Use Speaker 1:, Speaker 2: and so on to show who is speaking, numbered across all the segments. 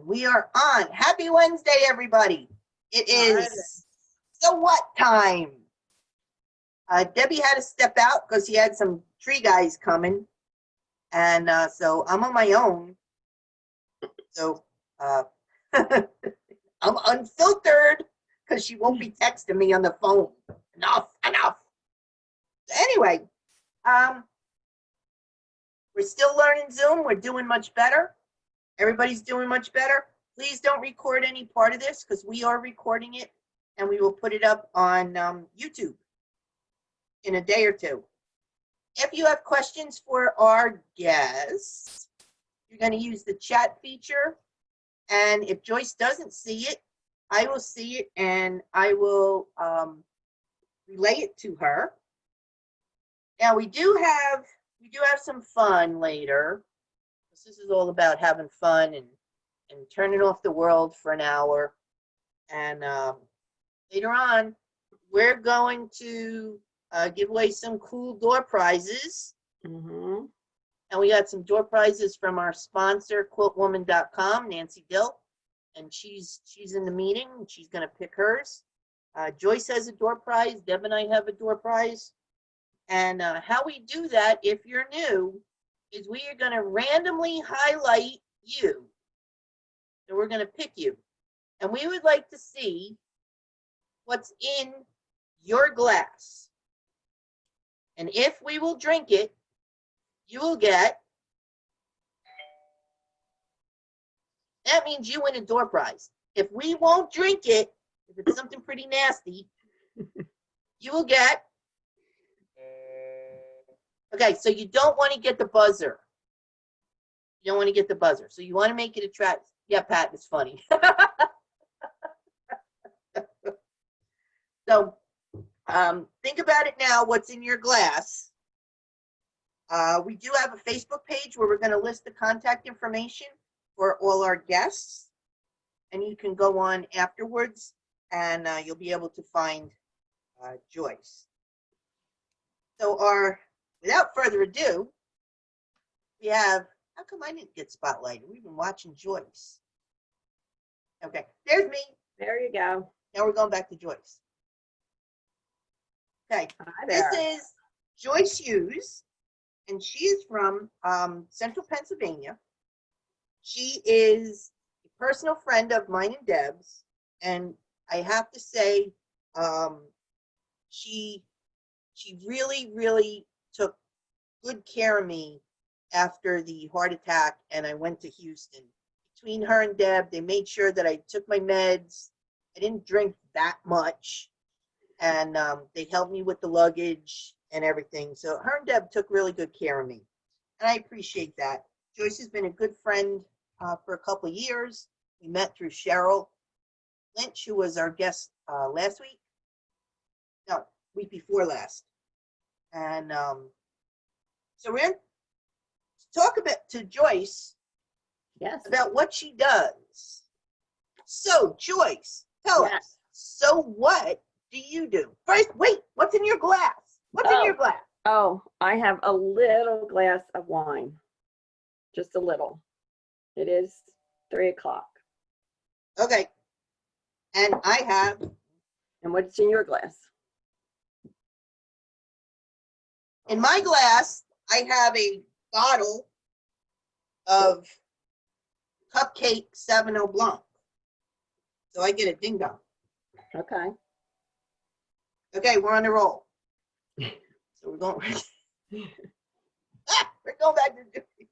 Speaker 1: We are on. Happy Wednesday, everybody. It is so what time? Debbie had to step out because he had some tree guys coming. And so I'm on my own. So I'm unfiltered because she won't be texting me on the phone. Enough. Anyway, we're still learning Zoom. We're doing much better. Everybody's doing much better. Please don't record any part of this because we are recording it and we will put it up on YouTube in a day or two. If you have questions for our guests, you're going to use the chat feature. And if Joyce doesn't see it, I will see it and I will relay it to her. Now we do have some fun later. This is all about having fun and turning off the world for an hour. And later on, we're going to give away some cool door prizes. Mm-hmm. And we got some door prizes from our sponsor, quiltwoman.com, Nancy Dill. And she's in the meeting. She's going to pick hers. Joyce has a door prize. Deb and I have a door prize. And how we do that, if you're new, is we are going to randomly highlight you. So we're going to pick you. And we would like to see what's in your glass. And if we will drink it, you will get, that means you win a door prize. If we won't drink it, if it's something pretty nasty, you will get, okay, so you don't want to get the buzzer. You don't want to get the buzzer. So you want to make it attractive. Yeah, Pat, it's funny. So think about it now, what's in your glass. We do have a Facebook page where we're going to list the contact information for all our guests. And you can go on afterwards and you'll be able to find Joyce. So without further ado, we have, how come I didn't get spotlighted? We've been watching Joyce. Okay, there's me.
Speaker 2: There you go.
Speaker 1: Now we're going back to Joyce. Okay,
Speaker 2: Hi there.
Speaker 1: This is Joyce Hughes, and she is from Central Pennsylvania. She is a personal friend of mine and Deb's, and I have to say, she really, really took good care of me after the heart attack, and I went to Houston. Between her and Deb, they made sure that I took my meds. I didn't drink that much, and they helped me with the luggage and everything. So her and Deb took really good care of me, and I appreciate that. Joyce has been a good friend for a couple of years. We met through Cheryl Lynch, who was our guest last week. No, week before last. And so we're going to talk a bit to Joyce.
Speaker 2: Yes.
Speaker 1: About what she does. So, Joyce, tell us. So, what do you do? First, wait, what's in your glass? What's in your glass?
Speaker 2: Oh, I have a little glass of wine. Just a little. It is 3 o'clock.
Speaker 1: Okay. And I have.
Speaker 2: And what's in your glass?
Speaker 1: In my glass, I have a bottle of Cupcake 7-0 Blanc. So I get a ding dong.
Speaker 2: Okay.
Speaker 1: Okay, we're on the roll. So we're going back to Joyce.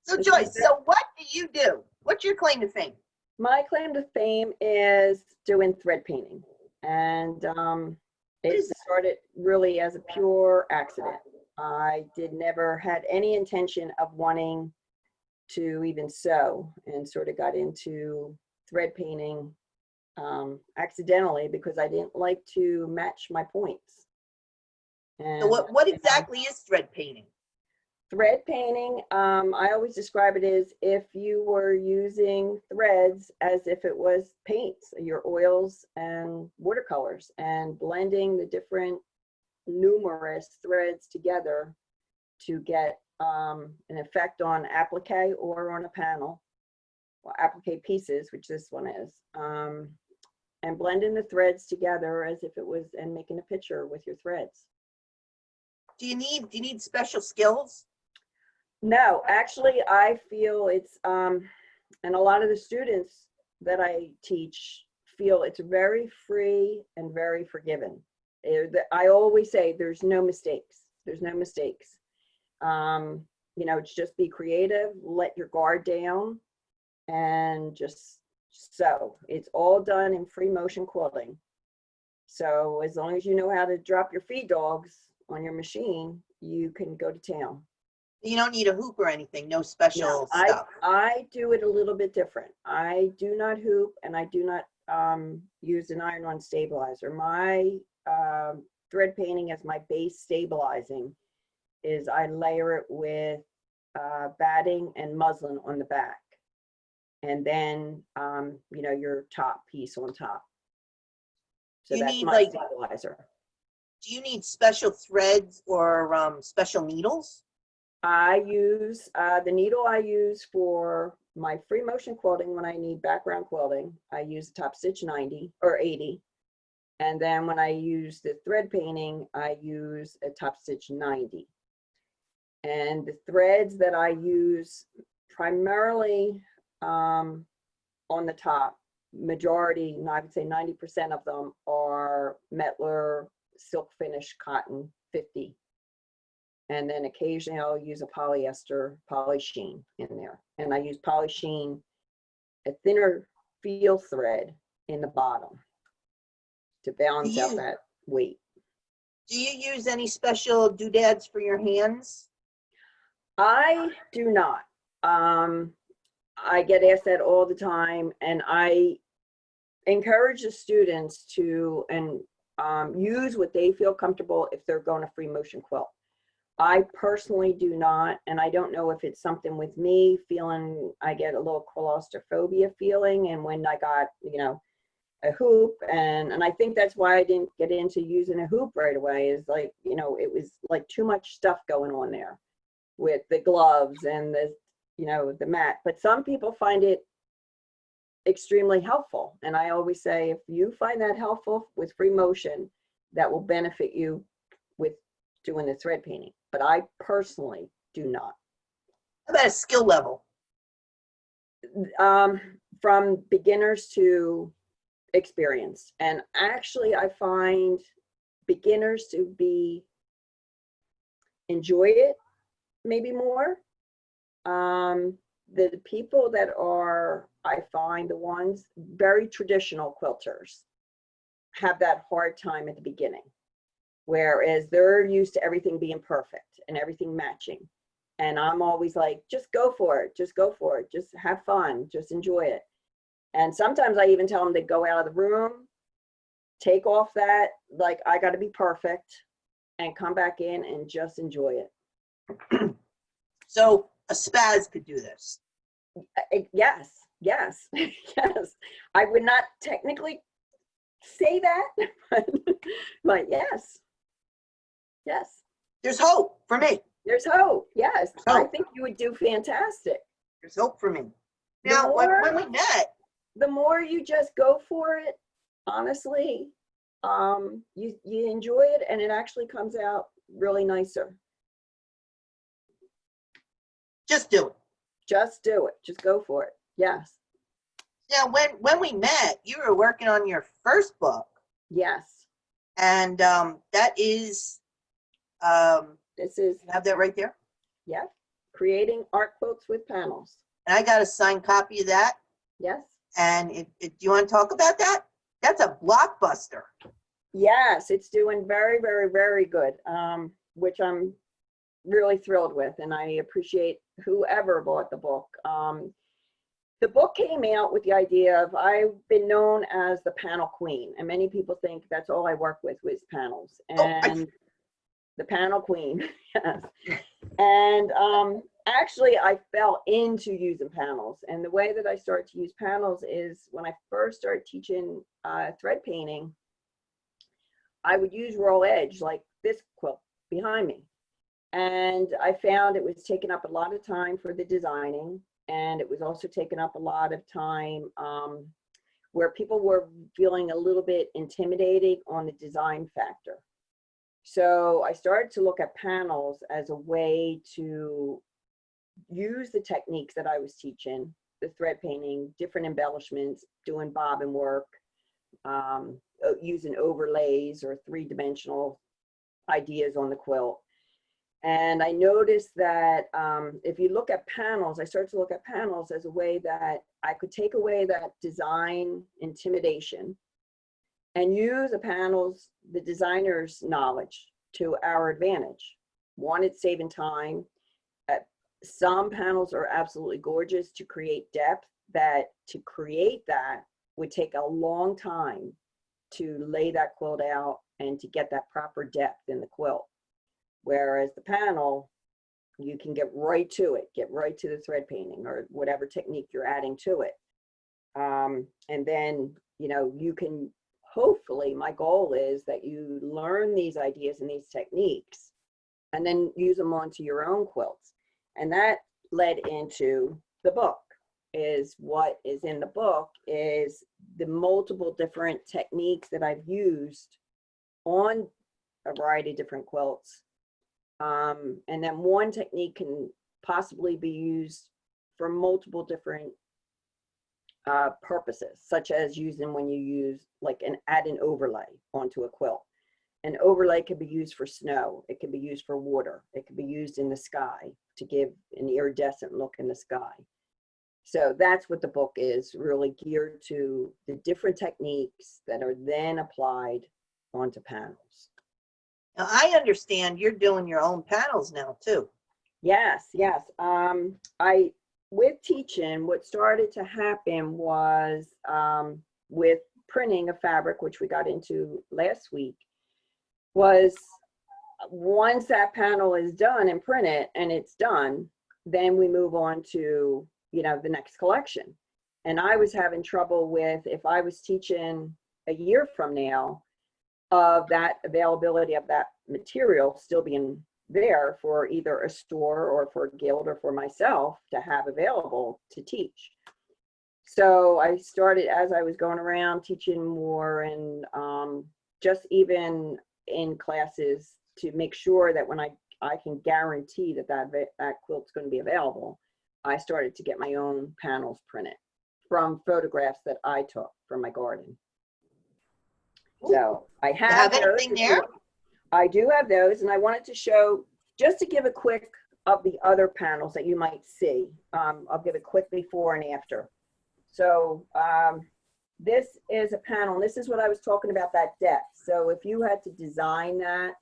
Speaker 1: So Joyce, so what do you do? What's your claim to fame?
Speaker 2: My claim to fame is doing thread painting. And it started really as a pure accident. I never had any intention of wanting to even sew, and sort of got into thread painting accidentally because I didn't like to match my points. And
Speaker 1: so what exactly is thread painting?
Speaker 2: Thread painting, I always describe it as if you were using threads as if it was paints, your oils and watercolors, and blending the different numerous threads together to get an effect on applique or on a panel, applique pieces, which this one is, and blending the threads together as if it was, and making a picture with your threads.
Speaker 1: Do you need special skills?
Speaker 2: No, actually, I feel it's, and a lot of the students that I teach feel it's very free and very forgiving. I always say there's no mistakes. There's no mistakes. You know, it's just be creative, let your guard down, and just sew. It's all done in free motion quilting. So as long as you know how to drop your feed dogs on your machine, you can go to town.
Speaker 1: You don't need a hoop or anything, no special
Speaker 2: No,
Speaker 1: stuff.
Speaker 2: I do it a little bit different. I do not hoop, and I do not use an iron-on stabilizer. My thread painting as my base stabilizing is I layer it with batting and muslin on the back, and then you know, your top piece on top. So
Speaker 1: You
Speaker 2: that's
Speaker 1: need,
Speaker 2: my
Speaker 1: like,
Speaker 2: stabilizer.
Speaker 1: do you need special threads or special needles?
Speaker 2: I use the needle I use for my free motion quilting when I need background quilting. I use top stitch 90 or 80. And then when I use the thread painting, I use a top stitch 90. And the threads that I use primarily on the top, majority, I would say 90% of them are Metler silk finish cotton 50. And then occasionally I'll use a polyester polysheen in there. And I use polysheen, a thinner feel thread in the bottom to balance out that weight.
Speaker 1: Do you use any special doodads for your hands?
Speaker 2: I do not. I get asked that all the time, and I encourage the students to use what they feel comfortable if they're going to free motion quilt. I personally do not, and I don't know if it's something with me feeling, I get a little claustrophobia feeling, and when I got, you know, a hoop, and I think that's why I didn't get into using a hoop right away, is like, you know, it was like too much stuff going on there with the gloves and the, you know, the mat. But some people find it extremely helpful, and I always say, if you find that helpful with free motion, that will benefit you with doing the thread painting. But I personally do not.
Speaker 1: How about a skill level?
Speaker 2: From beginners to experienced. And actually I find beginners to enjoy it maybe more. The people that are, I find the ones very traditional quilters have that hard time at the beginning, whereas they're used to everything being perfect and everything matching. And I'm always like, just go for it, just go for it, just have fun, just enjoy it. And sometimes I even tell them to go out of the room, take off that, like, I got to be perfect, and come back in and just enjoy it.
Speaker 1: So a spaz could do this.
Speaker 2: Yes, yes, yes. I would not technically say that, but yes, yes.
Speaker 1: There's hope for me.
Speaker 2: There's hope. Yes,
Speaker 1: There's
Speaker 2: I
Speaker 1: hope.
Speaker 2: think you would do fantastic.
Speaker 1: There's hope for me. Now, when we met,
Speaker 2: the more you just go for it, honestly, you enjoy it, and it actually comes out really nicer.
Speaker 1: just do it.
Speaker 2: Just do it. Just go for it. Yes.
Speaker 1: Now, when we met, you were working on your first book,
Speaker 2: Yes.
Speaker 1: and that is,
Speaker 2: This is,
Speaker 1: you have that right there?
Speaker 2: yeah, creating art quilts with panels.
Speaker 1: And I got a signed copy of that.
Speaker 2: Yes.
Speaker 1: And do you want to talk about that? That's a blockbuster.
Speaker 2: Yes, it's doing very, very, very good, which I'm really thrilled with, and I appreciate whoever bought the book. The book came out with the idea of, I've been known as the panel queen, and many people think that's all I work with panels. And the panel queen, yes. And actually, I fell into using panels, and the way that I started to use panels is when I first started teaching thread painting, I would use roll edge like this quilt behind me. And I found it was taking up a lot of time for the designing, and it was also taking up a lot of time where people were feeling a little bit intimidated on the design factor. So I started to look at panels as a way to use the techniques that I was teaching, the thread painting, different embellishments, doing bobbin work, using overlays or three-dimensional ideas on the quilt. And I noticed that if you look at panels, I started to look at panels as a way that I could take away that design intimidation and use the designer's knowledge to our advantage. One, it's saving time. Some panels are absolutely gorgeous to create depth, that to create that would take a long time to lay that quilt out and to get that proper depth in the quilt. Whereas the panel, you can get right to it, get right to the thread painting or whatever technique you're adding to it. And then, you know, you can hopefully, my goal is that you learn these ideas and these techniques and then use them onto your own quilts. And that led into the book. Is what is in the book is the multiple different techniques that I've used on a variety of different quilts. And then one technique can possibly be used for multiple different purposes, such as using when you use like add an overlay onto a quilt. An overlay can be used for snow. It can be used for water. It can be used in the sky to give an iridescent look in the sky. So that's what the book is, really geared to the different techniques that are then applied onto panels.
Speaker 1: Now, I understand you're doing your own panels now too.
Speaker 2: Yes, yes. With teaching, what started to happen was with printing of fabric, which we got into last week, was once that panel is done and printed and it's done, then we move on to, you know, the next collection. And I was having trouble with, if I was teaching a year from now, of that availability of that material still being there for either a store or for a guild or for myself to have available to teach. So I started, as I was going around teaching more and just even in classes, to make sure that when I can guarantee that quilt's going to be available, I started to get my own panels printed from photographs that I took from my garden. So I have
Speaker 1: anything there?
Speaker 2: I do have those, and I wanted to show, just to give a quick of the other panels that you might see. I'll give a quick before and after. So this is a panel, and this is what I was talking about, that depth. So if you had to design that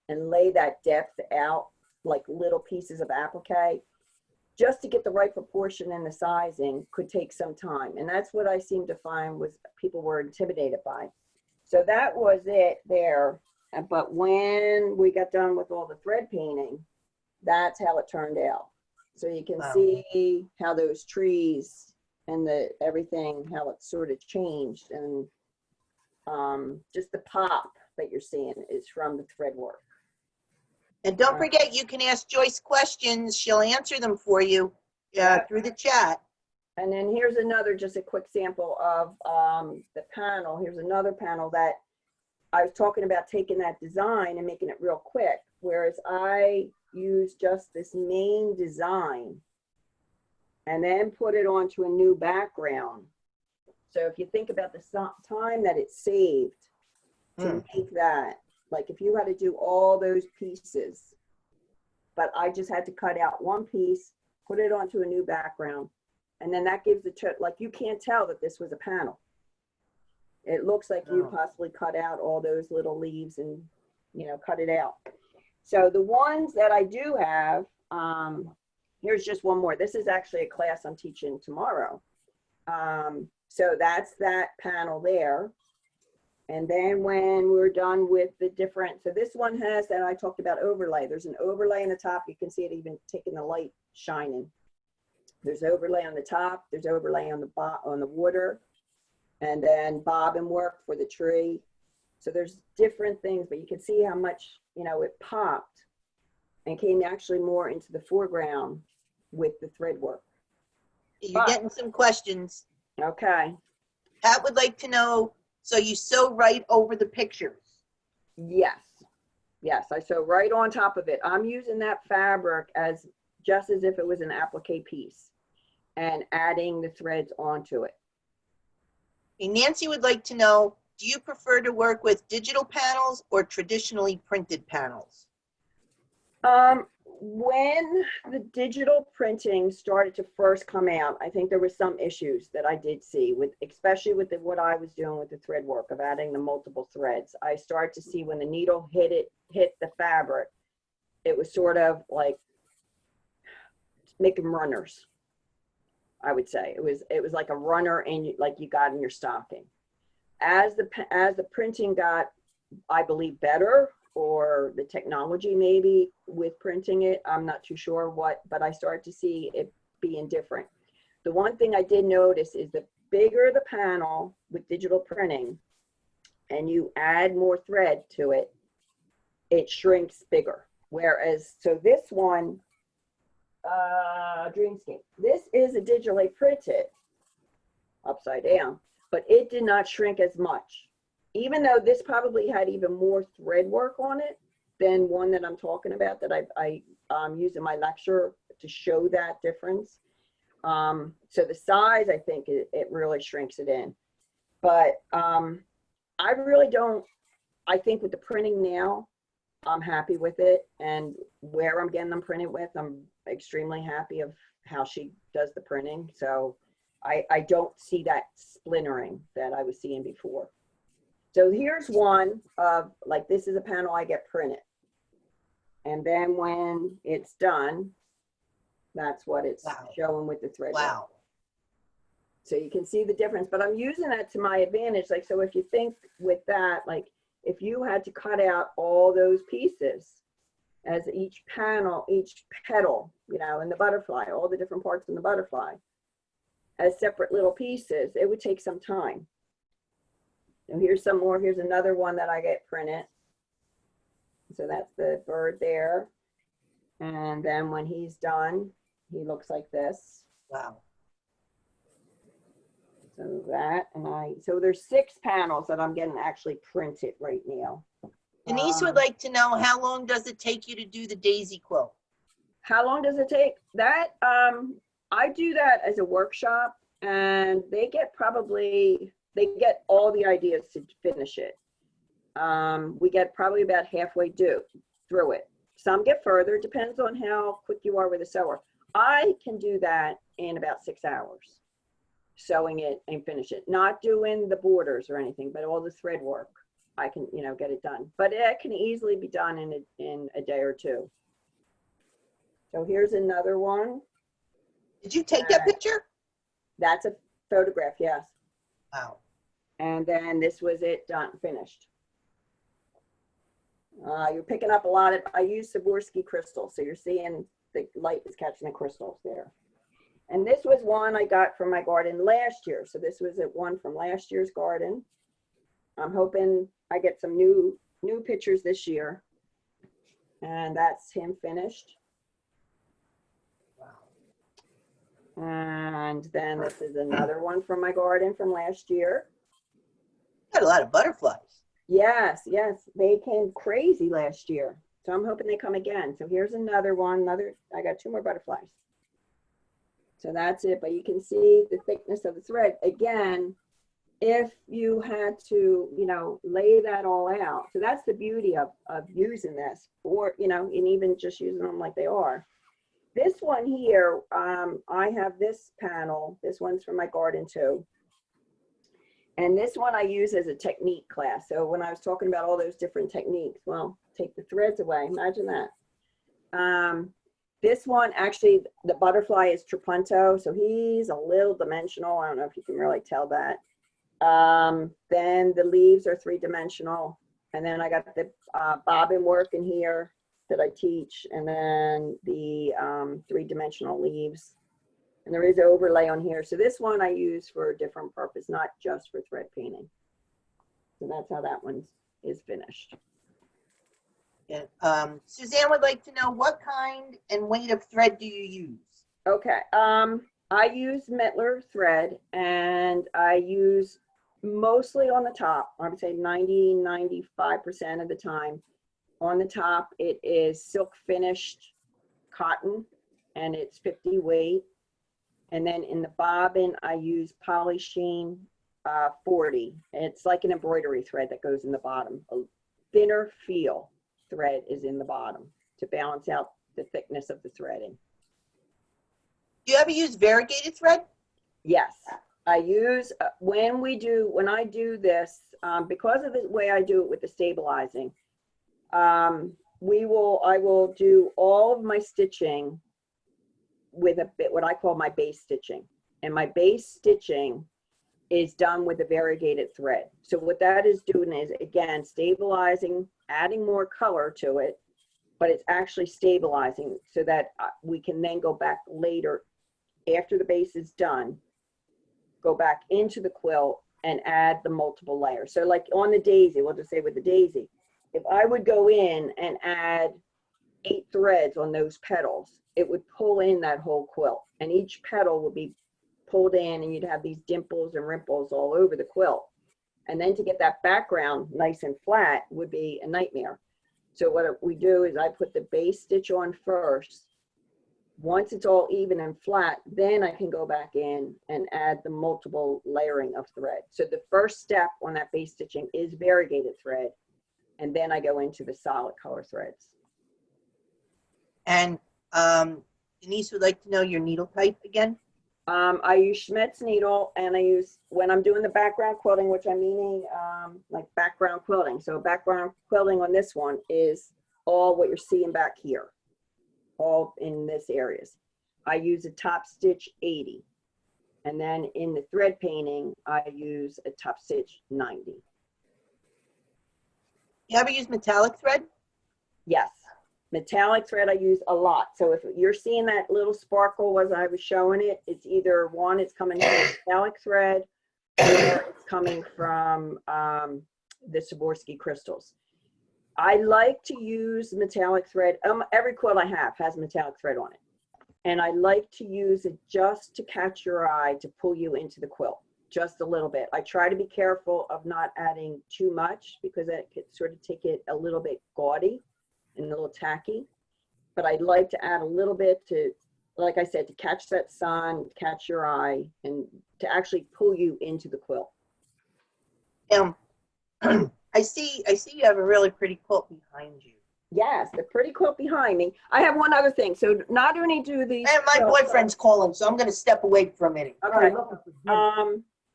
Speaker 2: and lay that depth out like little pieces of applique, just to get the right proportion and the sizing could take some time. And that's what I seemed to find was people were intimidated by. So that was it there. But when we got done with all the thread painting, that's how it turned out. So you can see how those trees and everything, how it sort of changed. And just the pop that you're seeing is from the thread work.
Speaker 1: And don't forget, you can ask Joyce questions. She'll answer them for you through the chat.
Speaker 2: And then here's another, just a quick sample of the panel. Here's another panel that I was talking about, taking that design and making it real quick, whereas I use just this main design and then put it onto a new background. So if you think about the time that it saved to make that, like if you had to do all those pieces, but I just had to cut out one piece, put it onto a new background, and then that gives like you can't tell that this was a panel. It looks like you possibly cut out all those little leaves and, you know, cut it out. So the ones that I do have, here's just one more. This is actually a class I'm teaching tomorrow. So that's that panel there. And then when we're done with the different, so this one has, and I talked about overlay. There's an overlay on the top. You can see it even taking the light shining. There's overlay on the top. There's overlay on the water. And then bobbin work for the tree. So there's different things, but you can see how much, you know, it popped. and came actually more into the foreground with the thread work.
Speaker 1: You're getting some questions.
Speaker 2: Okay.
Speaker 1: Pat would like to know, so you sew right over the pictures?
Speaker 2: Yes. Yes, I sew right on top of it. I'm using that fabric as just as if it was an applique piece and adding the threads onto it.
Speaker 1: And Nancy would like to know, do you prefer to work with digital panels or traditionally printed panels?
Speaker 2: When the digital printing started to first come out, I think there were some issues that I did see with, especially with what I was doing with the thread work of adding the multiple threads. I started to see when the needle hit the fabric, it was sort of like making runners. I would say it was like a runner, and like you got in your stocking. As the printing got, I believe, better, or the technology maybe with printing it, I'm not too sure what, but I started to see it being different. The one thing I did notice is the bigger the panel with digital printing and you add more thread to it, it shrinks bigger. Whereas, so this one, Dreamscape, this is a digitally printed upside down, but it did not shrink as much. Even though this probably had even more thread work on it than one that I'm talking about that I'm using my lecture to show that difference. So the size, I think it really shrinks it in. But I really don't, I think with the printing now, I'm happy with it. And where I'm getting them printed with, I'm extremely happy of how she does the printing. So I don't see that splintering that I was seeing before. So here's one of, like, this is a panel I get printed. And then when it's done, that's what it's showing with the thread.
Speaker 1: Wow.
Speaker 2: So you can see the difference, but I'm using that to my advantage. Like, so if you think with that, like if you had to cut out all those pieces as each panel, each petal, you know, in the butterfly, all the different parts in the butterfly as separate little pieces, it would take some time. And here's some more. Here's another one that I get printed. So that's the bird there. And then when he's done, he looks like this.
Speaker 1: Wow.
Speaker 2: So that, and so there's 6 panels that I'm getting actually printed right now.
Speaker 1: Denise would like to know, how long does it take you to do the daisy quilt?
Speaker 2: How long does it take? That, I do that as a workshop, and they get all the ideas to finish it. We get probably about halfway through it. Some get further, depends on how quick you are with a sewer. I can do that in about 6 hours, sewing it and finish it. Not doing the borders or anything, but all the thread work. I can, you know, get it done. But it can easily be done in a day or two. So here's another one.
Speaker 1: Did you take that picture?
Speaker 2: That's a photograph, yes.
Speaker 1: Wow.
Speaker 2: And then this was it done, finished. You're picking up a lot of, I use Swarovski crystals. So you're seeing the light is catching the crystals there. And this was one I got from my garden last year. So this was one from last year's garden. I'm hoping I get some new pictures this year. And that's him finished.
Speaker 1: Wow.
Speaker 2: And then this is another one from my garden from last year.
Speaker 1: Got a lot of butterflies.
Speaker 2: Yes, yes, they came crazy last year. So I'm hoping they come again. So here's another one, I got 2 more butterflies. So that's it, but you can see the thickness of the thread. Again, if you had to, you know, lay that all out. So that's the beauty of using this, or, you know, and even just using them like they are. This one here, I have this panel. This one's from my garden too. And this one I use as a technique class. So when I was talking about all those different techniques, well, take the threads away, imagine that. This one, actually, the butterfly is trapunto, so he's a little dimensional. I don't know if you can really tell that. Then the leaves are 3-dimensional. And then I got the bobbin work in here that I teach, and then the 3-dimensional leaves. And there is overlay on here. So this one I use for a different purpose, not just for thread painting. So that's how that one is finished.
Speaker 1: Yeah. Suzanne would like to know what kind and weight of thread do you use?
Speaker 2: Okay. I use Mettler thread, and I use mostly on the top. I would say 95% of the time. On the top, it is silk finished cotton, and it's 50 weight. And then in the bobbin, I use polysheen 40. It's like an embroidery thread that goes in the bottom. A thinner feel thread is in the bottom to balance out the thickness of the threading.
Speaker 1: Do you ever use variegated thread?
Speaker 2: Yes, I use, when I do this, because of the way I do it with the stabilizing, I will do all of my stitching with a bit, what I call my base stitching. And my base stitching is done with a variegated thread. So what that is doing is, again, stabilizing, adding more color to it, but it's actually stabilizing so that we can then go back later after the base is done, go back into the quilt and add the multiple layers. So like on the daisy, we'll just say with the daisy, if I would go in and add 8 threads on those petals, it would pull in that whole quilt, and each petal would be pulled in, and you'd have these dimples and ripples all over the quilt. And then to get that background nice and flat would be a nightmare. So what we do is I put the base stitch on first. Once it's all even and flat, then I can go back in and add the multiple layering of thread. So the first step on that base stitching is variegated thread, and then I go into the solid color threads.
Speaker 1: And Denise would like to know your needle type again.
Speaker 2: I use Schmetz needle, and I use, when I'm doing the background quilting, which I'm meaning like background quilting. So background quilting on this one is all what you're seeing back here, all in this areas. I use a top stitch 80. And then in the thread painting, I use a top stitch 90.
Speaker 1: You ever use metallic thread?
Speaker 2: Yes. Metallic thread I use a lot. So if you're seeing that little sparkle as I was showing it, it's either one, it's coming from metallic thread, or it's coming from the Swarovski crystals. I like to use metallic thread. Every quilt I have has metallic thread on it. And I like to use it just to catch your eye, to pull you into the quilt, just a little bit. I try to be careful of not adding too much because it could sort of take it a little bit gaudy and a little tacky. But I'd like to add a little bit to, like I said, to catch that sun, catch your eye, and to actually pull you into the quilt.
Speaker 1: I see you have a really pretty quilt behind you.
Speaker 2: Yes, the pretty quilt behind me. I have one other thing. So not only do these.
Speaker 1: And my boyfriend's calling, so I'm going to step away for a minute.
Speaker 2: Okay.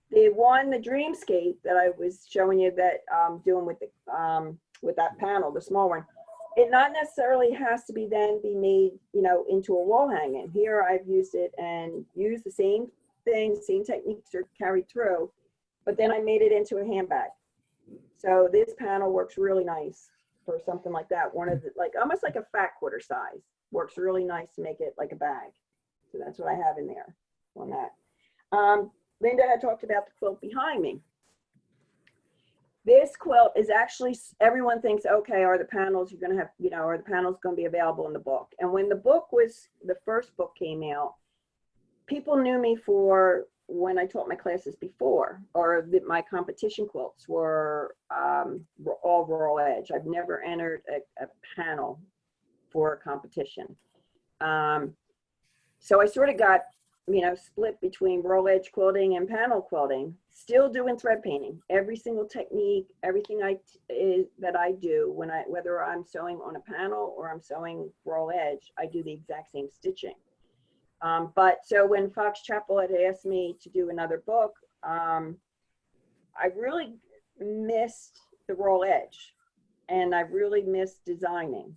Speaker 2: The Dreamscape that I was showing you that I'm doing with that panel, the small one, it not necessarily has to be made, into a wall hanging. Here I've used it and used the same thing, same techniques are carried through, but then I made it into a handbag. So this panel works really nice for something like that. One of the, like almost like a fat quarter size, works really nice to make it like a bag. So that's what I have in there on that. Linda had talked about the quilt behind me. This quilt is actually, everyone thinks, okay, are the panels you're going to have, are the panels going to be available in the book? And when the first book came out, people knew me for when I taught my classes before, or my competition quilts were all raw edge. I've never entered a panel for a competition. So I sort of got, split between raw edge quilting and panel quilting, still doing thread painting. Every single technique, everything that I do, whether I'm sewing on a panel or I'm sewing raw edge, I do the exact same stitching. But so when Fox Chapel had asked me to do another book, I really missed the raw edge, and I really missed designing.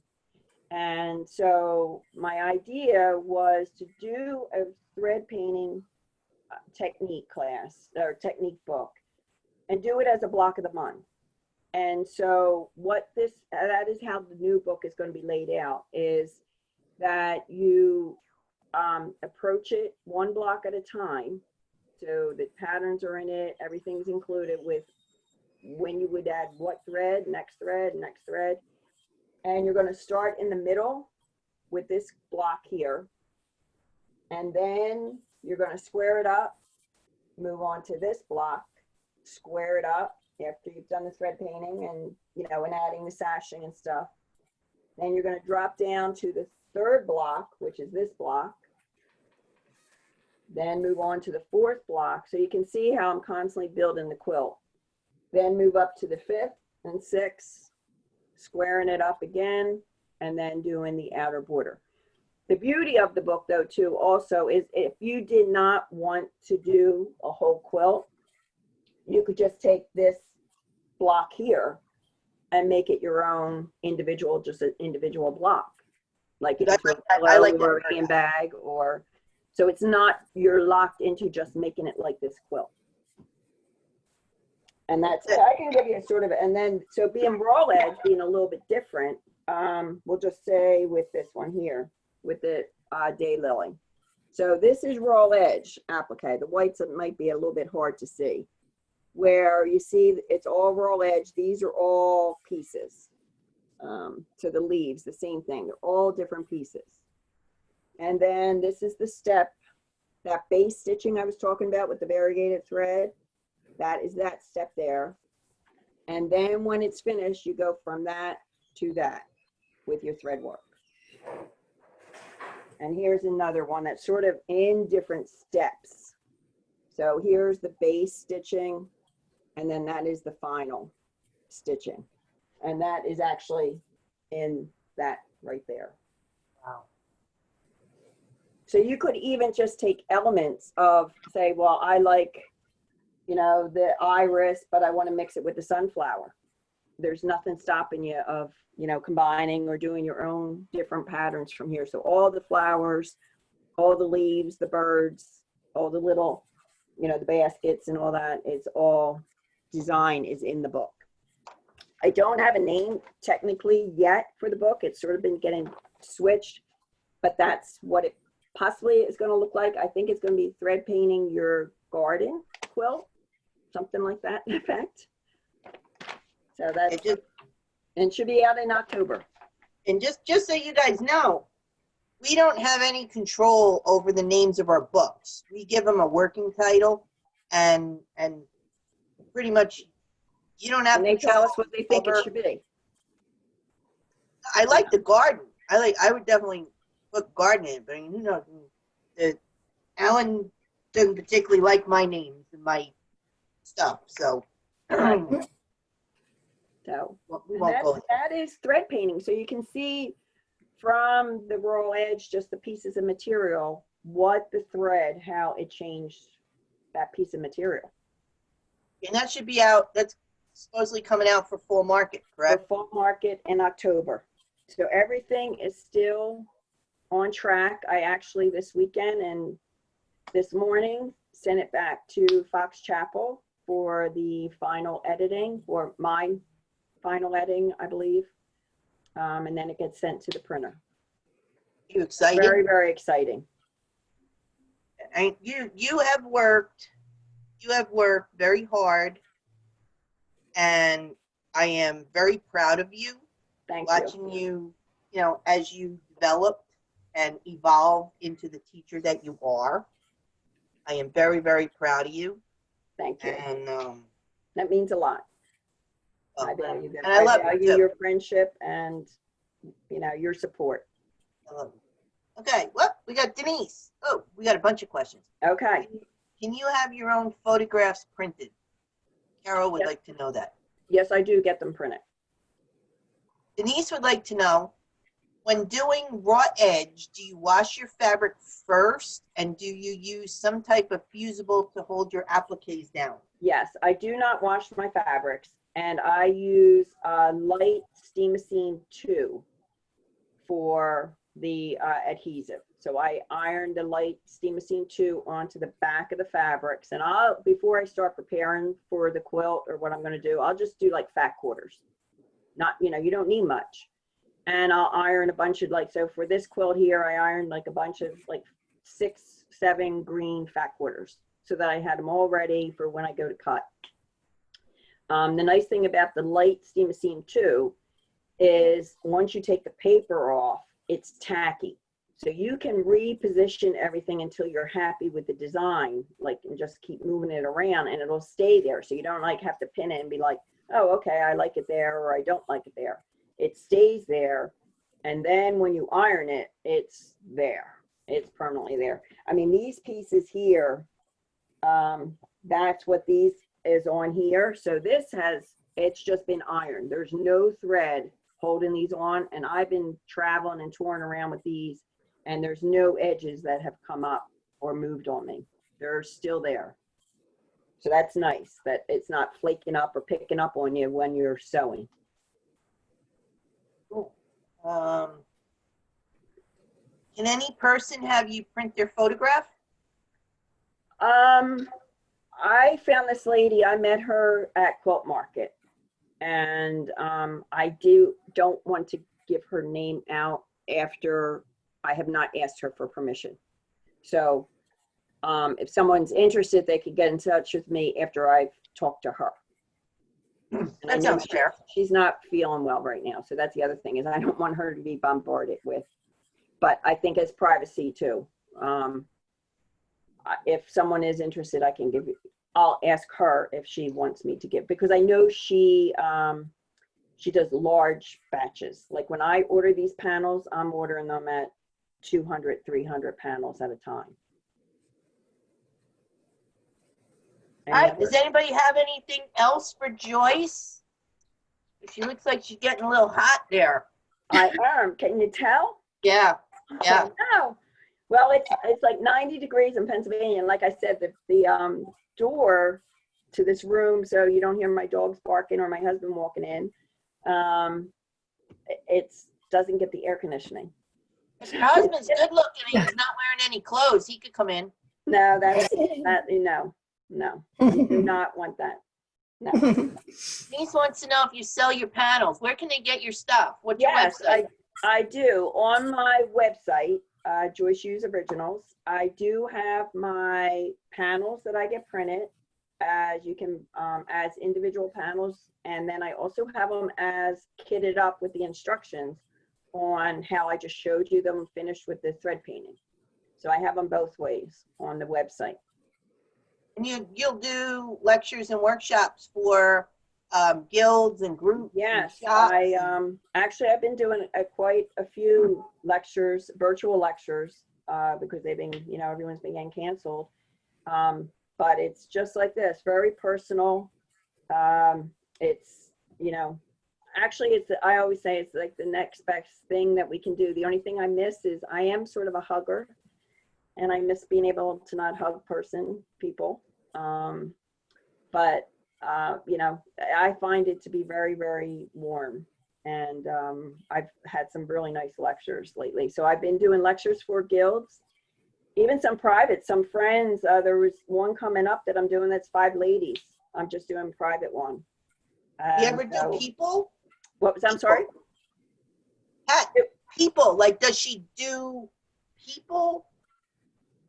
Speaker 2: And so my idea was to do a thread painting technique class or technique book and do it as a block of the month. And so that is how the new book is going to be laid out, is that you approach it one block at a time. So the patterns are in it, everything's included with when you would add what thread, next thread, next thread. And you're going to start in the middle with this block here. And then you're going to square it up, move on to this block, square it up after you've done the thread painting and, you know, and adding the sashing and stuff. Then you're going to drop down to the third block, which is this block. Then move on to the fourth block. So you can see how I'm constantly building the quilt. Then move up to the fifth and sixth, squaring it up again, and then doing the outer border. The beauty of the book, though, too, also is if you did not want to do a whole quilt, you could just take this block here and make it your own individual, just an individual block. Like if it's
Speaker 1: I like
Speaker 2: or a handbag, or so it's not, you're locked into just making it like this quilt. And that's, I can give you a sort of, and then, so being raw edge, being a little bit different, we'll just say with this one here, with the daylily. So this is raw edge applique. The whites might be a little bit hard to see. Where you see it's all raw edge, these are all pieces. So the leaves, the same thing, they're all different pieces. And then this is the step, that base stitching I was talking about with the variegated thread. That is that step there. And then when it's finished, you go from that to that with your thread work. And here's another one that's sort of in different steps. So here's the base stitching, and then that is the final stitching. And that is actually in that right there.
Speaker 1: Wow.
Speaker 2: So you could even just take elements of, say, well, I like, you know, the iris, but I want to mix it with the sunflower. There's nothing stopping you of, you know, combining or doing your own different patterns from here. So all the flowers, all the leaves, the birds, all the little, you know, the baskets and all that, it's all design is in the book. I don't have a name technically yet for the book. It's sort of been getting switched, but that's what it possibly is going to look like. I think it's going to be thread painting your garden quilt, something like that, in fact. So that's, and should be out in October.
Speaker 1: And just so you guys know, we don't have any control over the names of our books. We give them a working title, and pretty much you don't have.
Speaker 2: And they tell us what they think
Speaker 1: over,
Speaker 2: it should be.
Speaker 1: I like the garden. I would definitely put garden in, but you know, Alan doesn't particularly like my names and my stuff, so.
Speaker 2: So
Speaker 1: we won't go.
Speaker 2: That is thread painting. So you can see from the raw edge, just the pieces of material, what the thread, how it changed that piece of material.
Speaker 1: And that should be out, that's supposedly coming out for fall market, correct?
Speaker 2: For fall market in October. So everything is still on track. I actually this weekend and this morning sent it back to Fox Chapel for the final editing, or my final editing, I believe. And then it gets sent to the printer.
Speaker 1: You excited?
Speaker 2: Very, very exciting.
Speaker 1: And you have worked very hard, and I am very proud of you.
Speaker 2: Thank
Speaker 1: watching you, you know, as you developed and evolved into the teacher that you are. I am very, very proud of you.
Speaker 2: Thank you.
Speaker 1: And
Speaker 2: that means a lot.
Speaker 1: well,
Speaker 2: I value that.
Speaker 1: and I love
Speaker 2: value your friendship and, you know, your support.
Speaker 1: I love you. Okay, well, we got Denise. Oh, we got a bunch of questions.
Speaker 2: Okay.
Speaker 1: Can you have your own photographs printed? Carol would like to know that.
Speaker 2: Yes, I do get them printed.
Speaker 1: Denise would like to know, when doing raw edge, do you wash your fabric first, and do you use some type of fusible to hold your appliques down?
Speaker 2: Yes, I do not wash my fabrics, and I use light Steamacine 2 for the adhesive. So I iron the light Steamacine 2 onto the back of the fabrics, and before I start preparing for the quilt or what I'm going to do, I'll just do like fat quarters. Not, you know, you don't need much. And I'll iron a bunch of, like, so for this quilt here, I ironed like a bunch of like 6, 7 green fat quarters so that I had them all ready for when I go to cut. The nice thing about the light Steamacine 2 is once you take the paper off, it's tacky. So you can reposition everything until you're happy with the design, like, and just keep moving it around and it'll stay there. So you don't like have to pin it and be like, oh, okay, I like it there or I don't like it there. It stays there. And then when you iron it, it's there. It's permanently there. I mean, these pieces here, that's what these is on here. So this it's just been ironed. There's no thread holding these on. And I've been traveling and touring around with these, and there's no edges that have come up or moved on me. They're still there. So that's nice that it's not flaking up or picking up on you when you're sewing.
Speaker 1: Cool. Can any person have you print their photograph?
Speaker 2: I found this lady, I met her at Quilt Market, and I don't want to give her name out after I have not asked her for permission. So if someone's interested, they could get in touch with me after I've talked to her.
Speaker 1: That sounds fair.
Speaker 2: She's not feeling well right now. So that's the other thing, is I don't want her to be bombarded with, but I think it's privacy too. If someone is interested, I'll ask her if she wants me to give, because I know she does large batches. Like when I order these panels, I'm ordering them at 200, 300 panels at a time.
Speaker 1: All right, does anybody have anything else for Joyce? She looks like she's getting a little hot there.
Speaker 2: I am. Can you tell?
Speaker 1: Yeah. Yeah.
Speaker 2: Oh, well, it's like 90 degrees in Pennsylvania. And like I said, the door to this room, so you don't hear my dogs barking or my husband walking in, it doesn't get the air conditioning.
Speaker 1: If your husband's good looking and he's not wearing any clothes, he could come in.
Speaker 2: No, no, you do not want that. No.
Speaker 1: Denise wants to know if you sell your panels. Where can they get your stuff? What's your website?
Speaker 2: I do. On my website, Joyce Hughes Originals, I do have my panels that I get printed as individual panels. And then I also have them as kitted up with the instructions on how I just showed you them finished with the thread painting. So I have them both ways on the website.
Speaker 1: And you'll do lectures and workshops for guilds and groups.
Speaker 2: Yes,
Speaker 1: and
Speaker 2: actually I've been doing quite a few lectures, virtual lectures, because they've been, everyone's been getting canceled. But it's just like this, very personal. It's, actually I always say it's like the next best thing that we can do. The only thing I miss is I am sort of a hugger, and I miss being able to not hug people. But I find it to be very, very warm. And I've had some really nice lectures lately. So I've been doing lectures for guilds, even some private, some friends. There was one coming up that I'm doing that's 5 ladies. I'm just doing a private one.
Speaker 1: you ever do people?
Speaker 2: I'm sorry?
Speaker 1: People, like, does she do people?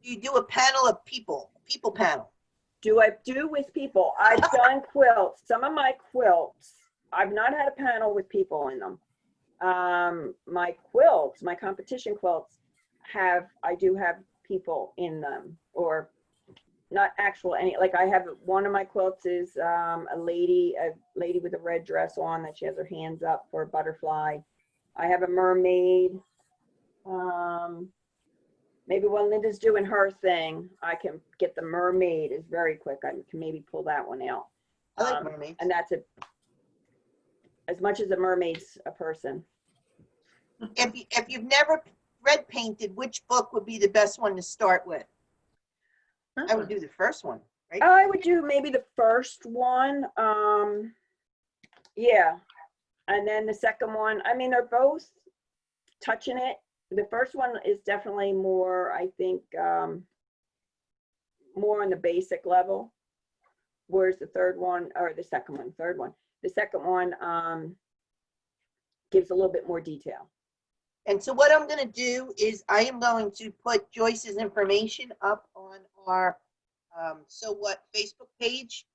Speaker 1: Do you do a panel of people panel?
Speaker 2: Do I do with people? I've done quilts. Some of my quilts, I've not had a panel with people in them. My quilts, my competition quilts, I do have people in them, or not actual like I have one of my quilts is a lady with a red dress on that she has her hands up for a butterfly. I have a mermaid. Maybe when Linda's doing her thing, I can get the mermaid is very quick. I can maybe pull that one out.
Speaker 1: I like mermaids.
Speaker 2: And that's as much as a mermaid's a person.
Speaker 1: If you've never thread painted, which book would be the best one to start with? I would do the first one, right?
Speaker 2: I would do maybe the first one. Yeah. And then the second one, I mean, they're both touching it. The first one is definitely more, I think, more on the basic level, whereas the third one gives a little bit more detail.
Speaker 1: And so what I'm going to do is I am going to put Joyce's information up on our So What Facebook page,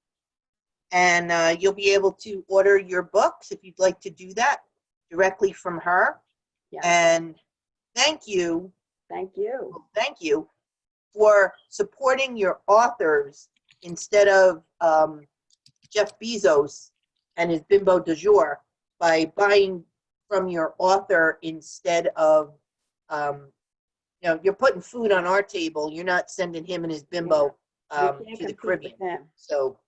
Speaker 1: and you'll be able to order your books if you'd like to do that. directly from her.
Speaker 2: Yeah.
Speaker 1: And thank you
Speaker 2: Thank you.
Speaker 1: for supporting your authors instead of Jeff Bezos and his bimbo du jour by buying from your author instead of, you're putting food on our table. You're not sending him and his bimbo
Speaker 2: We can't
Speaker 1: to the
Speaker 2: compete
Speaker 1: Caribbean.
Speaker 2: with them.
Speaker 1: So,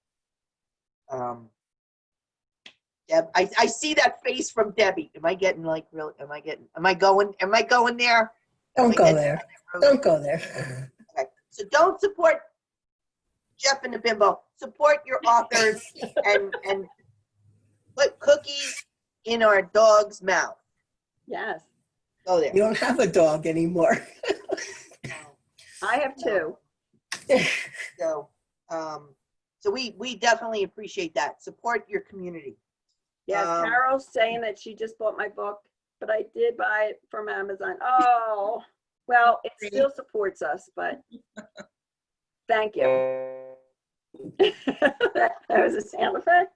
Speaker 1: Deb, I see that face from Debbie. Am I getting like real? Am I going there?
Speaker 3: Don't go there. Don't go there.
Speaker 1: Okay. So don't support Jeff and the bimbo. Support your authors and put cookies in our dog's mouth.
Speaker 2: Yes.
Speaker 1: Go there.
Speaker 3: You don't have a dog anymore.
Speaker 2: I have two.
Speaker 1: So, so we definitely appreciate that. Support your community.
Speaker 2: Yes, Carol's saying that she just bought my book, but I did buy it from Amazon. Oh, well, it still supports us, but thank you. That was a sound effect.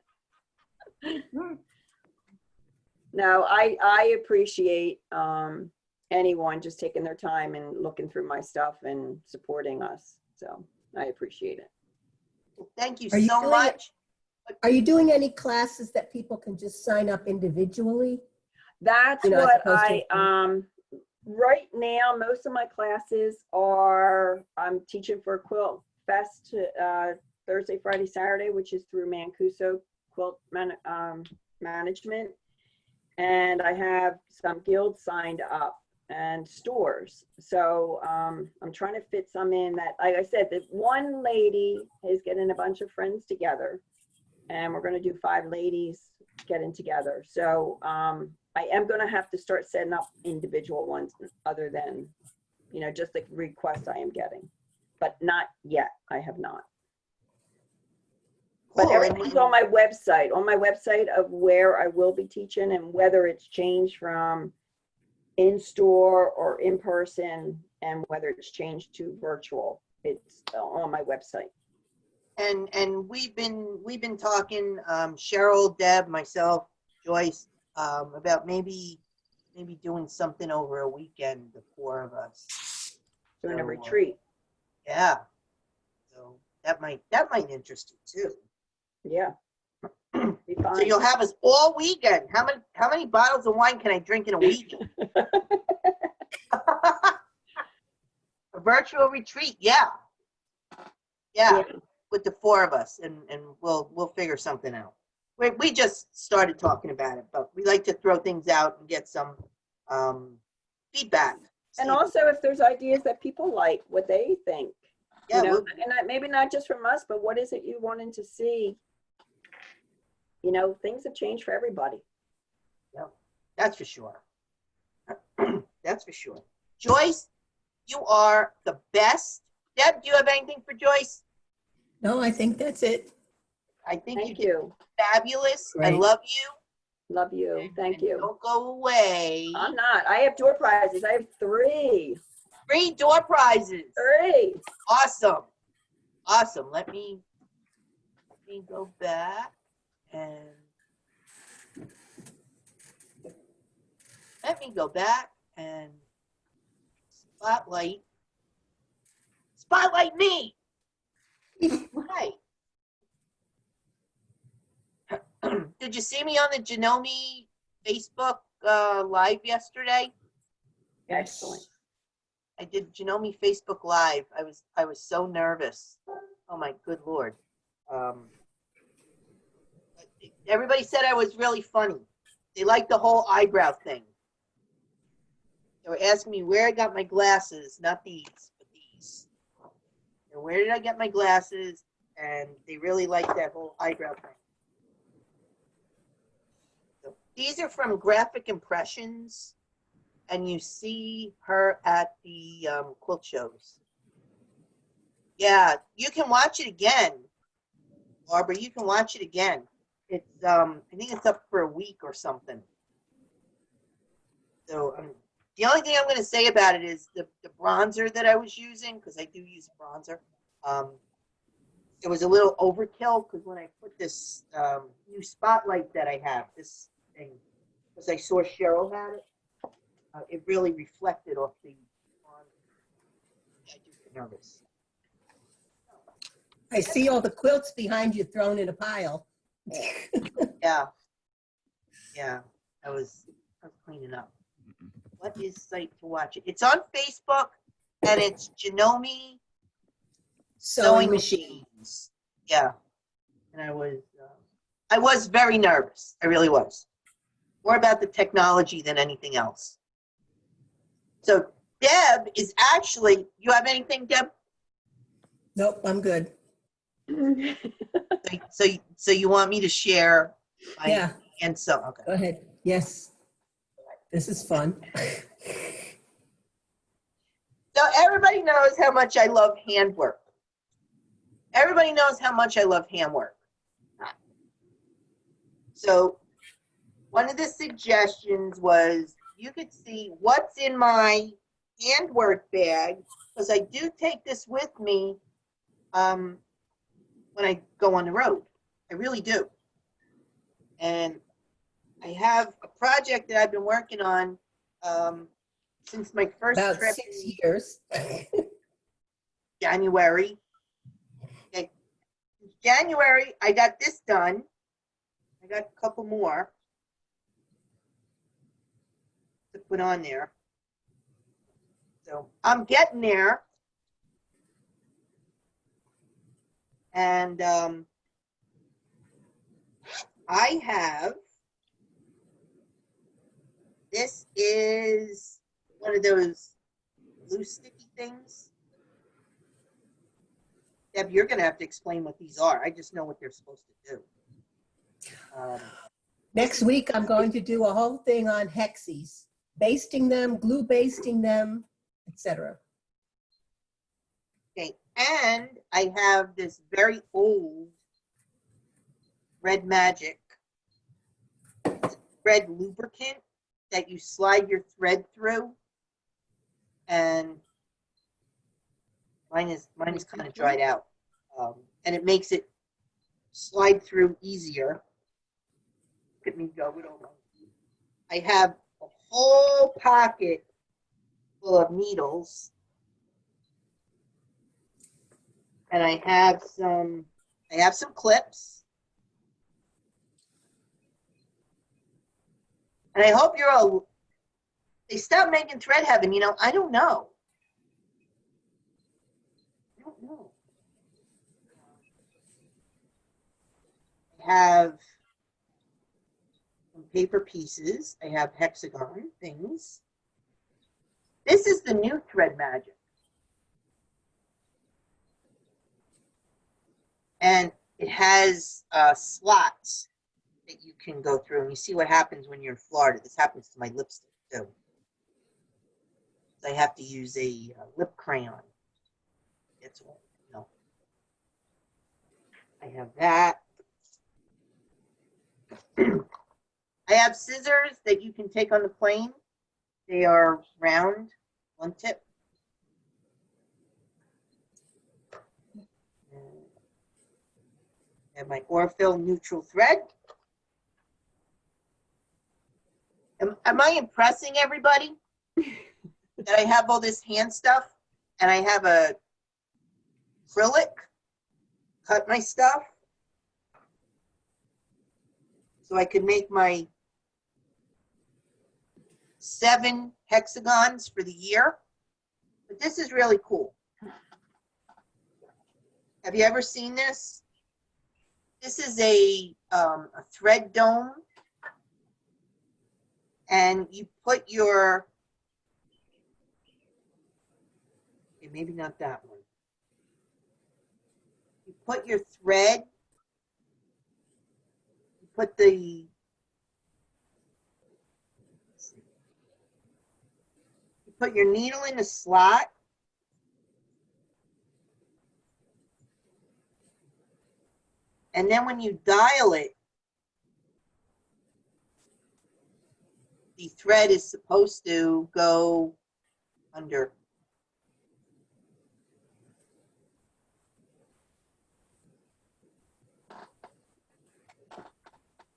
Speaker 2: No, I appreciate anyone just taking their time and looking through my stuff and supporting us. So I appreciate it.
Speaker 1: Thank you
Speaker 3: Are you
Speaker 1: so
Speaker 3: doing
Speaker 1: much.
Speaker 3: Are you doing any classes that people can just sign up individually?
Speaker 2: That's
Speaker 3: You know, as
Speaker 2: what
Speaker 3: opposed to-
Speaker 2: right now, most of my classes are, I'm teaching for Quilt Fest Thursday, Friday, Saturday, which is through Mancuso Quilt Management. And I have some guilds signed up and stores. So I'm trying to fit some in that, like I said, the one lady is getting a bunch of friends together. And we're going to do 5 ladies getting together. So I am going to have to start setting up individual ones other than, just the requests I am getting. But not yet. I have not. But
Speaker 1: Cool.
Speaker 2: everything's on my website of where I will be teaching and whether it's changed from in-store or in-person and whether it's changed to virtual. It's on my website.
Speaker 1: And we've been talking, Cheryl, Deb, myself, Joyce, about maybe doing something over a weekend, the 4 of us.
Speaker 2: Doing a
Speaker 1: So,
Speaker 2: retreat.
Speaker 1: Yeah. So that might interest you too.
Speaker 2: Yeah. Be
Speaker 1: So
Speaker 2: fine.
Speaker 1: you'll have us all weekend. How many bottles of wine can I drink in a week? A virtual retreat, yeah. With the 4 of us, and we'll figure something out. We just started talking about it, but we like to throw things out and get some feedback.
Speaker 2: And also, if there's ideas that people like, what they think,
Speaker 1: Yeah,
Speaker 2: and maybe not just from us, but what is it you wanted to see? Things have changed for everybody.
Speaker 1: yeah, that's for sure. That's for sure. Joyce, you are the best. Deb, do you have anything for Joyce?
Speaker 3: No, I think that's it.
Speaker 1: I think
Speaker 2: Thank
Speaker 1: you
Speaker 2: you.
Speaker 1: did fabulous. I
Speaker 3: Great.
Speaker 1: love you.
Speaker 2: Love you. Thank you.
Speaker 1: Don't go away.
Speaker 2: I'm not. I have door prizes. I have 3.
Speaker 1: 3 door prizes.
Speaker 2: 3.
Speaker 1: Awesome. Let me go back and spotlight me. Right. Did you see me on the Janome Facebook live yesterday?
Speaker 2: Excellent.
Speaker 1: I did Janome Facebook live. I was so nervous. Oh my good Lord. Everybody said I was really funny. They liked the whole eyebrow thing. They were asking me where I got my glasses, not these, but these. And where did I get my glasses? And they really liked that whole eyebrow thing. So these are from Graphic Impressions, and you see her at the quilt shows. Yeah, you can watch it again, Barbara. You can watch it again. It's I think it's up for a week or something. So the only thing I'm going to say about it is the bronzer that I was using, because I do use bronzer. It was a little overkill because when I put this new spotlight that I have, this thing, because I saw Cheryl had it. It really reflected off the. I do get nervous.
Speaker 3: I see all the quilts behind you thrown in a pile.
Speaker 1: Yeah. Yeah. I was cleaning up. What is site to watch it? It's on Facebook and it's Janome
Speaker 3: Sewing machine.
Speaker 1: Machines. Yeah. And I was very nervous. I really was. More about the technology than anything else. So Deb is actually, you have anything, Deb?
Speaker 3: Nope, I'm good.
Speaker 1: So you want me to share?
Speaker 3: Yeah.
Speaker 1: And so, okay.
Speaker 3: Go ahead. Yes. This is fun.
Speaker 1: So everybody knows how much I love handwork. Everybody knows how much I love handwork. So one of the suggestions was you could see what's in my handwork bag, because I do take this with me when I go on the road. I really do. And I have a project that I've been working on since my first
Speaker 3: About
Speaker 1: trip
Speaker 3: 6
Speaker 1: in
Speaker 3: years.
Speaker 1: January. Okay. January, I got this done. I got a couple more to put on there. So I'm getting there. And I have, this is one of those blue sticky things. Deb, you're going to have to explain what these are. I just know what they're supposed to do.
Speaker 3: Next week, I'm going to do a whole thing on hexes, basting them, glue basting them, etc.
Speaker 1: Okay, and I have this very old Red Magic thread lubricant that you slide your thread through, and mine is kind of dried out, and it makes it slide through easier. Look at me go it over. I have a whole pocket full of needles, and I have some clips. And I hope you're all, they stopped making Thread Heaven, you know, I don't know. I have some paper pieces. I have hexagon things. This is the new Thread Magic. And it has slots that you can go through, and you see what happens when you're in Florida. This happens to my lipstick too. I have to use a lip crayon. It's all, no. I have that. I have scissors that you can take on the plane. They are round, one tip. I have my Orfil neutral thread. Am I impressing everybody that I have all this hand stuff and I have a acrylic cut my stuff so I can make my 7 hexagons for the year? But this is really cool. Have you ever seen this? This is a thread dome, and you put your, okay, maybe not that one. You put your thread, you put the, you put your needle in the slot, and then when you dial it, the thread is supposed to go under.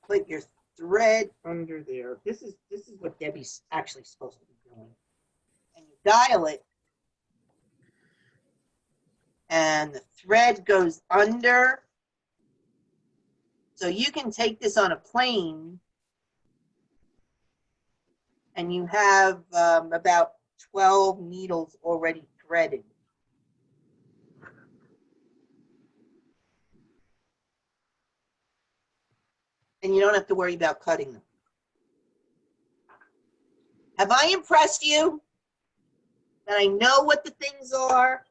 Speaker 1: Put your thread under there. This is what Debbie's actually supposed to be doing. And you dial it, and the thread goes under. So you can take this on a plane, and you have about 12 needles already threaded. And you don't have to worry about cutting them. Have I impressed you? That I know what the things are?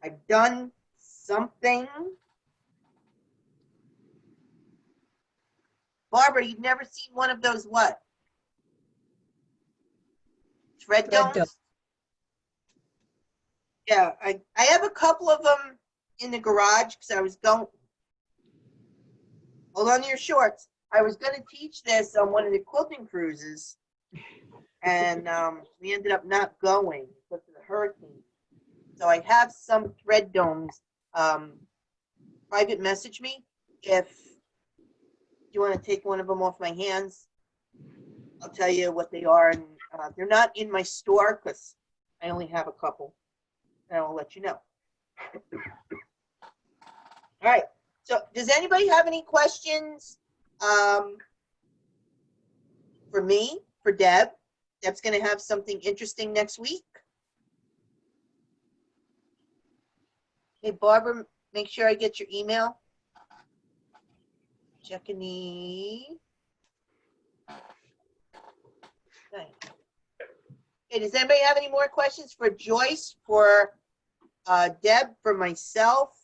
Speaker 1: I've done something. Barbara, you've never seen one of those what? Thread
Speaker 3: Thread
Speaker 1: domes?
Speaker 3: dome.
Speaker 1: Yeah, I have a couple of them in the garage because I was going. Hold on to your shorts. I was going to teach this on one of the quilting cruises, and we ended up not going because of the hurricane. So I have some thread domes. Private message me if you want to take one of them off my hands. I'll tell you what they are, and they're not in my store because I only have a couple, and I'll let you know. All right. So does anybody have any questions for me, for Deb? Deb's going to have something interesting next week. Hey, Barbara, make sure I get your email. Checking the... Okay, does anybody have any more questions for Joyce, for Deb, for myself?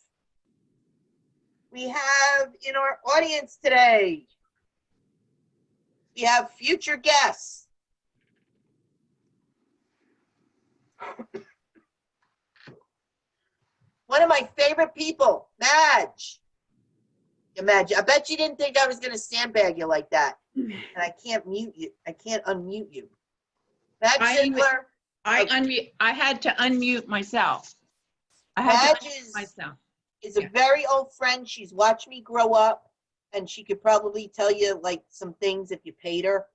Speaker 1: We have in our audience today, we have future guests. One of my favorite people, Madge. Yeah, Madge, I bet you didn't think I was going to sandbag you like that. And I can't mute you. I can't unmute you. Madge Ziegler.
Speaker 4: I had to unmute myself. I had
Speaker 1: Madge
Speaker 4: to unmute myself.
Speaker 1: is a very old friend. She's watched me grow up, and she could probably tell you like some things if you paid her.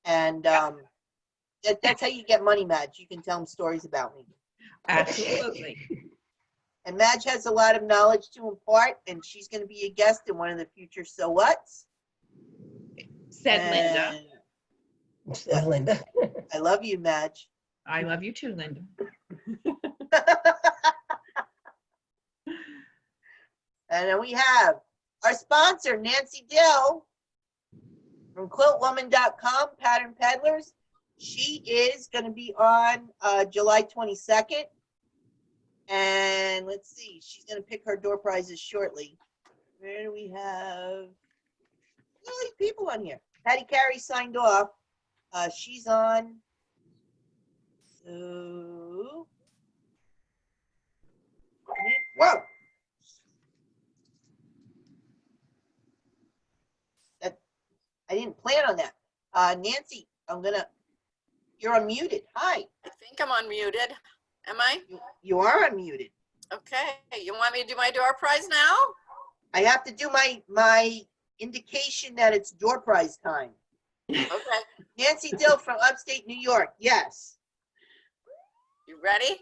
Speaker 1: And that's how you get money, Madge. You can tell them stories about me.
Speaker 4: Absolutely.
Speaker 1: And Madge has a lot of knowledge to impart, and she's going to be a guest in one of the future So What's.
Speaker 4: Said Linda.
Speaker 3: Said Linda.
Speaker 1: I love you, Madge.
Speaker 4: I love you too, Linda.
Speaker 1: And then we have our sponsor, Nancy Dill from quiltwoman.com, Pattern Peddlers. She is going to be on July 22nd. And let's see, she's going to pick her door prizes shortly. Where do we have? All these people on here. Patty Carey signed off. She's on. So, whoa. I didn't plan on that. Nancy, you're unmuted. Hi.
Speaker 5: I think I'm unmuted. Am I?
Speaker 1: You are unmuted.
Speaker 5: Okay. You want me to do my door prize now?
Speaker 1: I have to do my indication that it's door prize time.
Speaker 5: Okay.
Speaker 1: Nancy Dill from upstate New York. Yes.
Speaker 5: You ready?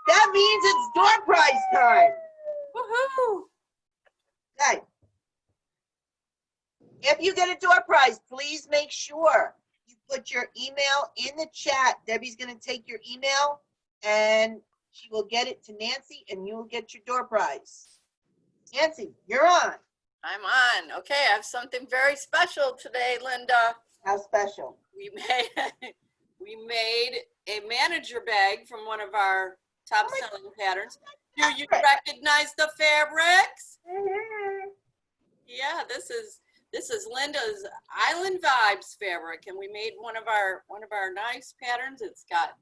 Speaker 1: That means it's door prize time.
Speaker 5: Woohoo!
Speaker 1: Okay. If you get a door prize, please make sure you put your email in the chat. Debbie's going to take your email and she will get it to Nancy and you will get your door prize. Nancy, you're on.
Speaker 5: I'm on. Okay, I have something very special today, Linda.
Speaker 1: How special?
Speaker 5: We made a manager bag from one of our top selling patterns. Do you recognize the fabrics? Yeah, this is Linda's Island Vibes fabric, and we made one of our nice patterns. It's got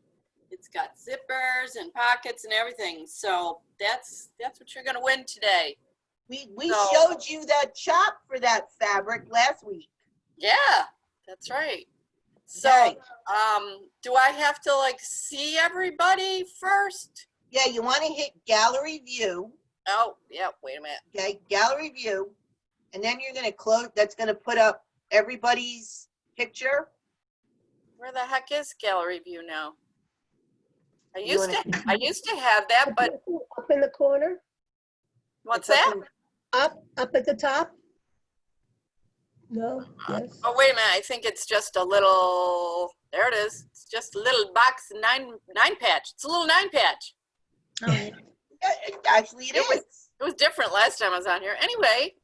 Speaker 5: zippers and pockets and everything. So that's what you're gonna win today.
Speaker 1: We showed you that chop for that fabric last week.
Speaker 5: Yeah, that's right. So
Speaker 1: Okay.
Speaker 5: do I have to like see everybody first?
Speaker 1: Yeah, you want to hit gallery view.
Speaker 5: Oh, yeah, wait a minute.
Speaker 1: Okay, gallery view. And then you're going to close. That's going to put up everybody's picture.
Speaker 5: Where the heck is gallery view now? I
Speaker 1: You
Speaker 5: used to have that, but
Speaker 3: Up in the corner,
Speaker 5: what's
Speaker 1: It's up
Speaker 5: that?
Speaker 1: in-
Speaker 3: up at the top? No, yes.
Speaker 5: Oh, wait a minute. I think it's just a little, there it is. It's just a little box nine patch. It's a little 9 patch.
Speaker 1: Yeah, actually, it
Speaker 5: It
Speaker 1: is.
Speaker 5: was different last time I was on here. Anyway,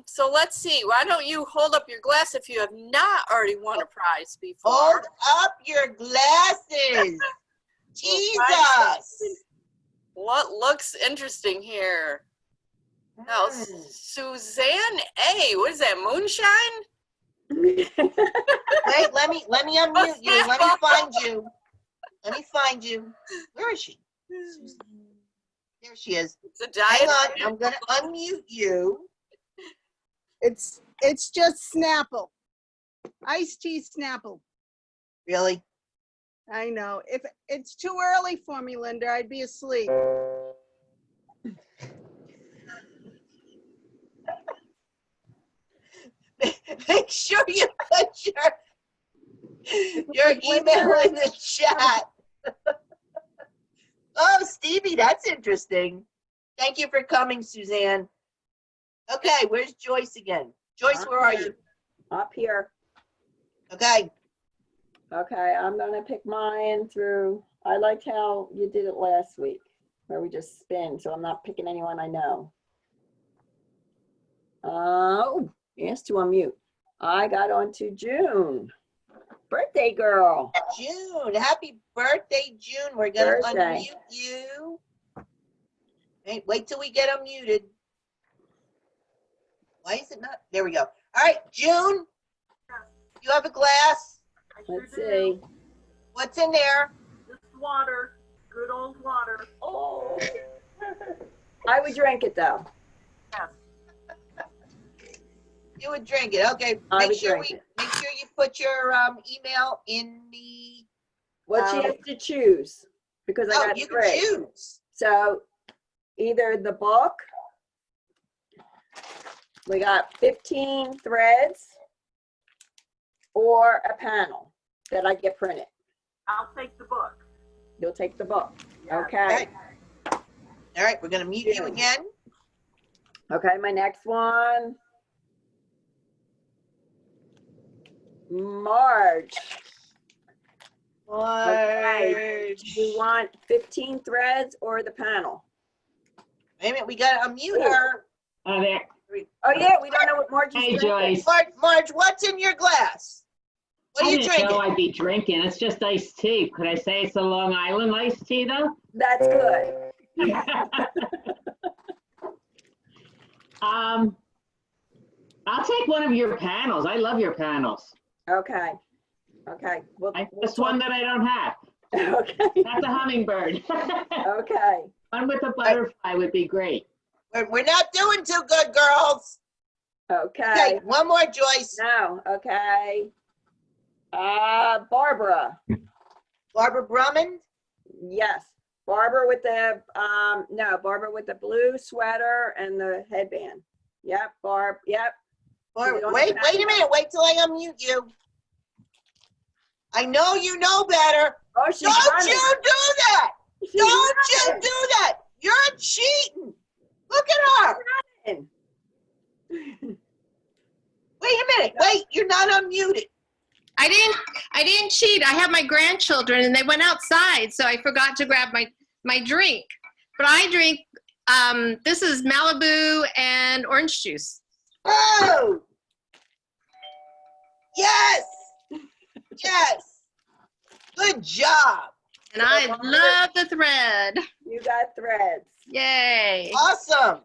Speaker 5: so let's see. Why don't you hold up your glass if you have not already won a prize before?
Speaker 1: Hold up your glasses. Jesus.
Speaker 5: What looks interesting here? Now, Suzanne A. What is that? Moonshine?
Speaker 1: Wait, let me unmute you. Let me find you. Let me find you. Where is she? There she is.
Speaker 5: It's a
Speaker 1: Hang
Speaker 5: diet.
Speaker 1: on. I'm gonna unmute you.
Speaker 6: It's just Snapple. Iced tea Snapple.
Speaker 1: Really?
Speaker 6: I know. If it's too early for me, Linda, I'd be asleep.
Speaker 1: Make sure you put your email in the chat. Oh, Stevie, that's interesting. Thank you for coming, Suzanne. Okay, where's Joyce again? Joyce, where are you?
Speaker 2: Up here.
Speaker 1: Okay,
Speaker 2: Okay, I'm gonna pick mine through, I liked how you did it last week, where we just spin, so I'm not picking anyone I know. Oh, asked to unmute. I got onto June. Birthday girl.
Speaker 1: June. Happy birthday, June. We're gonna
Speaker 2: Birthday.
Speaker 1: unmute you. Wait till we get unmuted. Why is it not? There we go. All right, June. You have a glass.
Speaker 2: Let's see.
Speaker 1: What's in there?
Speaker 7: Just water, good old water.
Speaker 2: Oh. I would drink it though.
Speaker 7: Yes.
Speaker 1: You would drink it. Okay.
Speaker 2: I
Speaker 1: Make
Speaker 2: would
Speaker 1: sure
Speaker 2: drink it.
Speaker 1: make sure you put your email in the.
Speaker 2: What she has to choose, because I
Speaker 1: Oh,
Speaker 2: got
Speaker 1: you can
Speaker 2: three.
Speaker 1: choose.
Speaker 2: So either the book, we got 15 threads, or a panel that I get printed.
Speaker 7: I'll take the book.
Speaker 2: You'll take the book.
Speaker 7: Yeah.
Speaker 2: Okay.
Speaker 1: All right, we're gonna mute you
Speaker 2: June.
Speaker 1: again.
Speaker 2: Okay, my next one. Marge. Okay. Do you want 15 threads or the panel?
Speaker 1: Wait a minute, we gotta unmute her.
Speaker 8: Oh, there.
Speaker 2: Oh yeah, we don't know what Marge is
Speaker 8: Hey,
Speaker 2: drinking.
Speaker 8: Joyce.
Speaker 1: Marge, what's in your glass? What
Speaker 8: I
Speaker 1: are you
Speaker 8: didn't
Speaker 1: drinking?
Speaker 8: know I'd be drinking. It's just iced tea. Could I say it's a Long Island iced tea, though?
Speaker 2: That's good.
Speaker 8: I'll take one of your panels. I love your panels.
Speaker 2: Okay. Okay. We'll
Speaker 8: Just one that I don't have.
Speaker 2: Okay.
Speaker 8: That's a hummingbird.
Speaker 2: Okay.
Speaker 8: One with a butterfly would be great.
Speaker 1: We're not doing too good, girls.
Speaker 2: Okay.
Speaker 1: Okay, one more, Joyce.
Speaker 2: No. Okay. Barbara.
Speaker 1: Barbara Drummond.
Speaker 2: Yes. Barbara with the no, Barbara with the blue sweater and the headband. Yep, Barb. Yep.
Speaker 1: Barbara. Wait a minute. Wait till I unmute you. I know you know better.
Speaker 2: Oh, she's
Speaker 1: Don't
Speaker 2: running.
Speaker 1: you do that.
Speaker 2: She's
Speaker 1: Don't you
Speaker 2: running.
Speaker 1: do that. You're cheating. Look at her.
Speaker 2: Running.
Speaker 1: Wait a minute. Wait, you're not unmuted.
Speaker 9: I didn't cheat. I have my grandchildren and they went outside, so I forgot to grab my drink. But I drink, this is Malibu and orange juice.
Speaker 1: Oh. Yes. Yes. Good job.
Speaker 9: And I love the thread.
Speaker 2: You got threads.
Speaker 9: Yay.
Speaker 1: Awesome.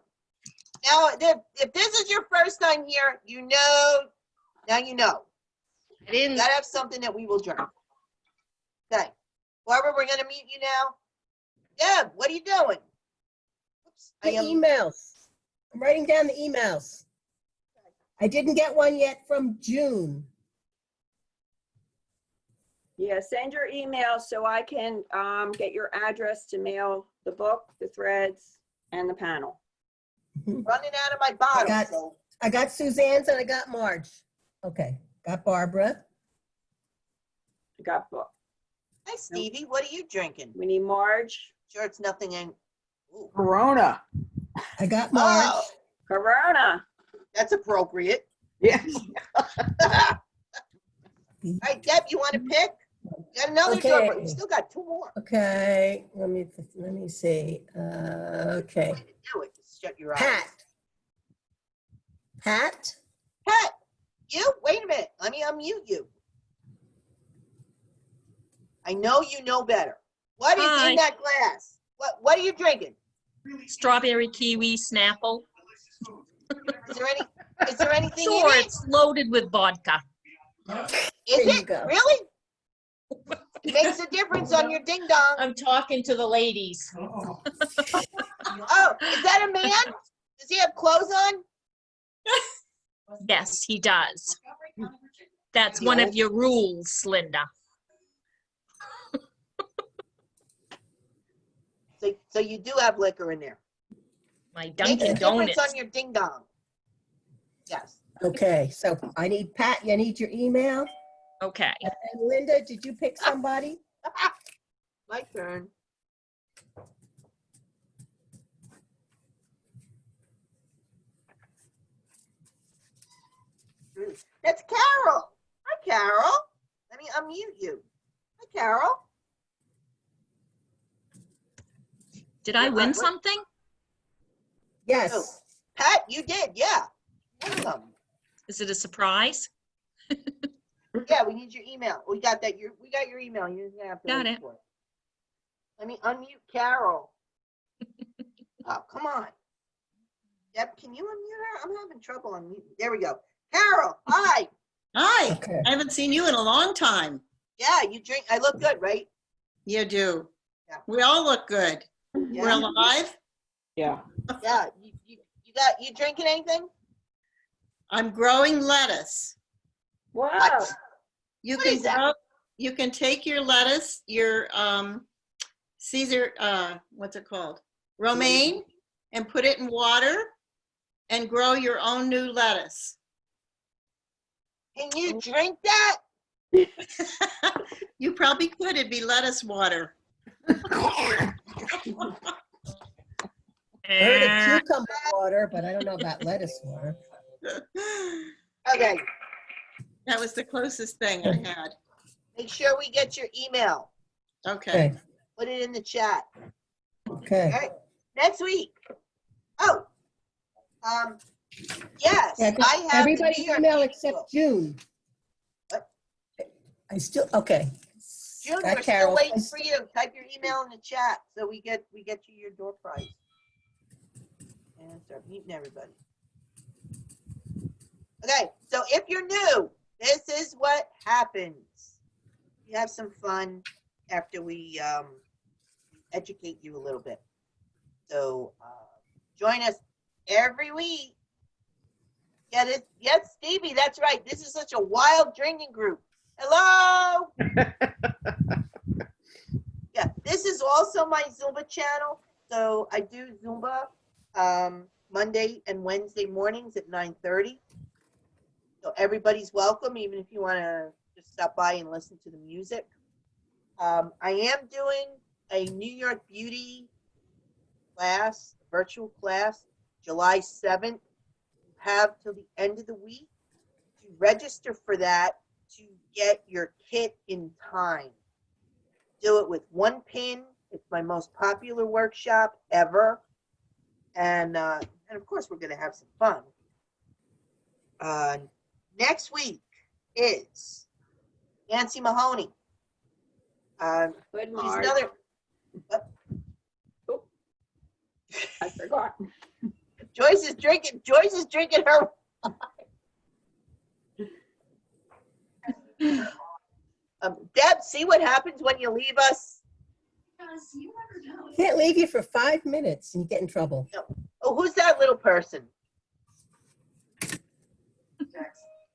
Speaker 1: Now, if this is your first time here, you know, now you know.
Speaker 9: I
Speaker 1: You
Speaker 9: didn't,
Speaker 1: gotta have something that we will drink. Okay. Barbara, we're gonna mute you now. Deb, what are you doing? Oops,
Speaker 3: The emails. I'm writing down the emails. I didn't get one yet from June.
Speaker 2: Yeah, send your email so I can get your address to mail the book, the threads, and the panel.
Speaker 1: running out of my bottle.
Speaker 3: I got Suzanne's and I got Marge. Okay, got Barbara.
Speaker 2: I got book.
Speaker 1: Hi, Stevie. What are you drinking?
Speaker 2: We need Marge.
Speaker 1: Sure, it's nothing in. Ooh.
Speaker 10: Corona.
Speaker 3: I got Marge.
Speaker 1: Oh,
Speaker 2: Corona.
Speaker 1: that's appropriate.
Speaker 10: Yes.
Speaker 1: All right, Deb, you want to pick? Got another
Speaker 3: Okay.
Speaker 1: door, but we still got two more.
Speaker 3: Okay, let me see. Okay,
Speaker 1: Do it. Just shut your eyes.
Speaker 3: Pat. Pat?
Speaker 1: Pat, you? Wait a minute. Let me unmute you. I know you know better. What is
Speaker 11: Hi.
Speaker 1: in that glass? What are you drinking?
Speaker 11: Strawberry kiwi Snapple.
Speaker 1: Is there anything
Speaker 11: Sure,
Speaker 1: in it?
Speaker 11: it's loaded with vodka.
Speaker 1: Is
Speaker 3: There you
Speaker 1: it?
Speaker 3: go.
Speaker 1: Really? It makes a difference on your ding dong.
Speaker 11: I'm talking to the ladies.
Speaker 1: Oh, is that a man? Does he have clothes on?
Speaker 11: Yes, he does. That's one of your rules, Linda.
Speaker 1: So you do have liquor in there.
Speaker 11: My
Speaker 1: Makes a
Speaker 11: Dunkin'
Speaker 1: difference
Speaker 11: Donuts.
Speaker 1: on your ding dong. Yes.
Speaker 3: Okay, so I need Pat, I need your email.
Speaker 11: Okay.
Speaker 3: And Linda, did you pick somebody?
Speaker 1: My turn. That's Carol. Hi, Carol. Let me unmute you. Hi, Carol.
Speaker 11: Did I win something?
Speaker 3: Yes.
Speaker 1: Pat, you did, yeah. One of them.
Speaker 11: Is it a surprise?
Speaker 1: Yeah, we need your email. We got that. We got your email. You're gonna have to
Speaker 11: Got
Speaker 1: wait
Speaker 11: it.
Speaker 1: for it. Let me unmute Carol. Oh, come on. Deb, can you unmute her? I'm having trouble unmuting. There we go. Carol, hi.
Speaker 10: Hi.
Speaker 3: Okay.
Speaker 10: I haven't seen you in a long time.
Speaker 1: Yeah, you drink. I look good, right?
Speaker 10: You do.
Speaker 1: Yeah.
Speaker 10: We all look good.
Speaker 1: Yeah.
Speaker 10: We're alive.
Speaker 8: Yeah.
Speaker 1: Yeah. You drinking anything?
Speaker 10: I'm growing lettuce.
Speaker 2: Wow.
Speaker 1: What?
Speaker 10: You
Speaker 1: What
Speaker 10: can
Speaker 1: is that?
Speaker 10: grow, you can take your lettuce, your Caesar, what's it called? Romaine, and put it in water and grow your own new lettuce.
Speaker 1: Can you drink that?
Speaker 10: You probably could. It'd be lettuce water.
Speaker 3: I heard of cucumber water, but I don't know about lettuce water.
Speaker 1: Okay.
Speaker 10: That was the closest thing I had.
Speaker 1: Make sure we get your email.
Speaker 10: Okay.
Speaker 3: Okay,
Speaker 1: Put it in the chat.
Speaker 3: okay.
Speaker 1: All right. Next week. Oh. Yes,
Speaker 3: Yeah,
Speaker 1: I have the
Speaker 3: everybody's
Speaker 1: New York
Speaker 3: email
Speaker 1: Meeting
Speaker 3: except
Speaker 1: book.
Speaker 3: June.
Speaker 1: What?
Speaker 3: Okay.
Speaker 1: June,
Speaker 3: Got
Speaker 1: we're
Speaker 3: Carol.
Speaker 1: still waiting for you. Type your email in the chat so we get you your door prize. And start meeting everybody. Okay, so if you're new, this is what happens. You have some fun after we educate you a little bit. So join us every week. Yeah, yes, Stevie, that's right. This is such a wild drinking group. Hello. Yeah, this is also my Zumba channel. So I do Zumba Monday and Wednesday mornings at 9:30. So everybody's welcome, even if you want to just stop by and listen to the music. I am doing a New York Beauty class, virtual class, July 7th. You have till the end of the week to register for that to get your kit in time. Do it with one pin. It's my most popular workshop ever. And of course, we're going to have some fun. Next week is Nancy Mahoney.
Speaker 2: Good,
Speaker 1: She's
Speaker 2: Marge.
Speaker 1: another.
Speaker 2: I forgot.
Speaker 1: Joyce is drinking her. Deb, see what happens when you leave us?
Speaker 3: Can't leave you for 5 minutes and you get in trouble.
Speaker 1: Oh, who's that little person?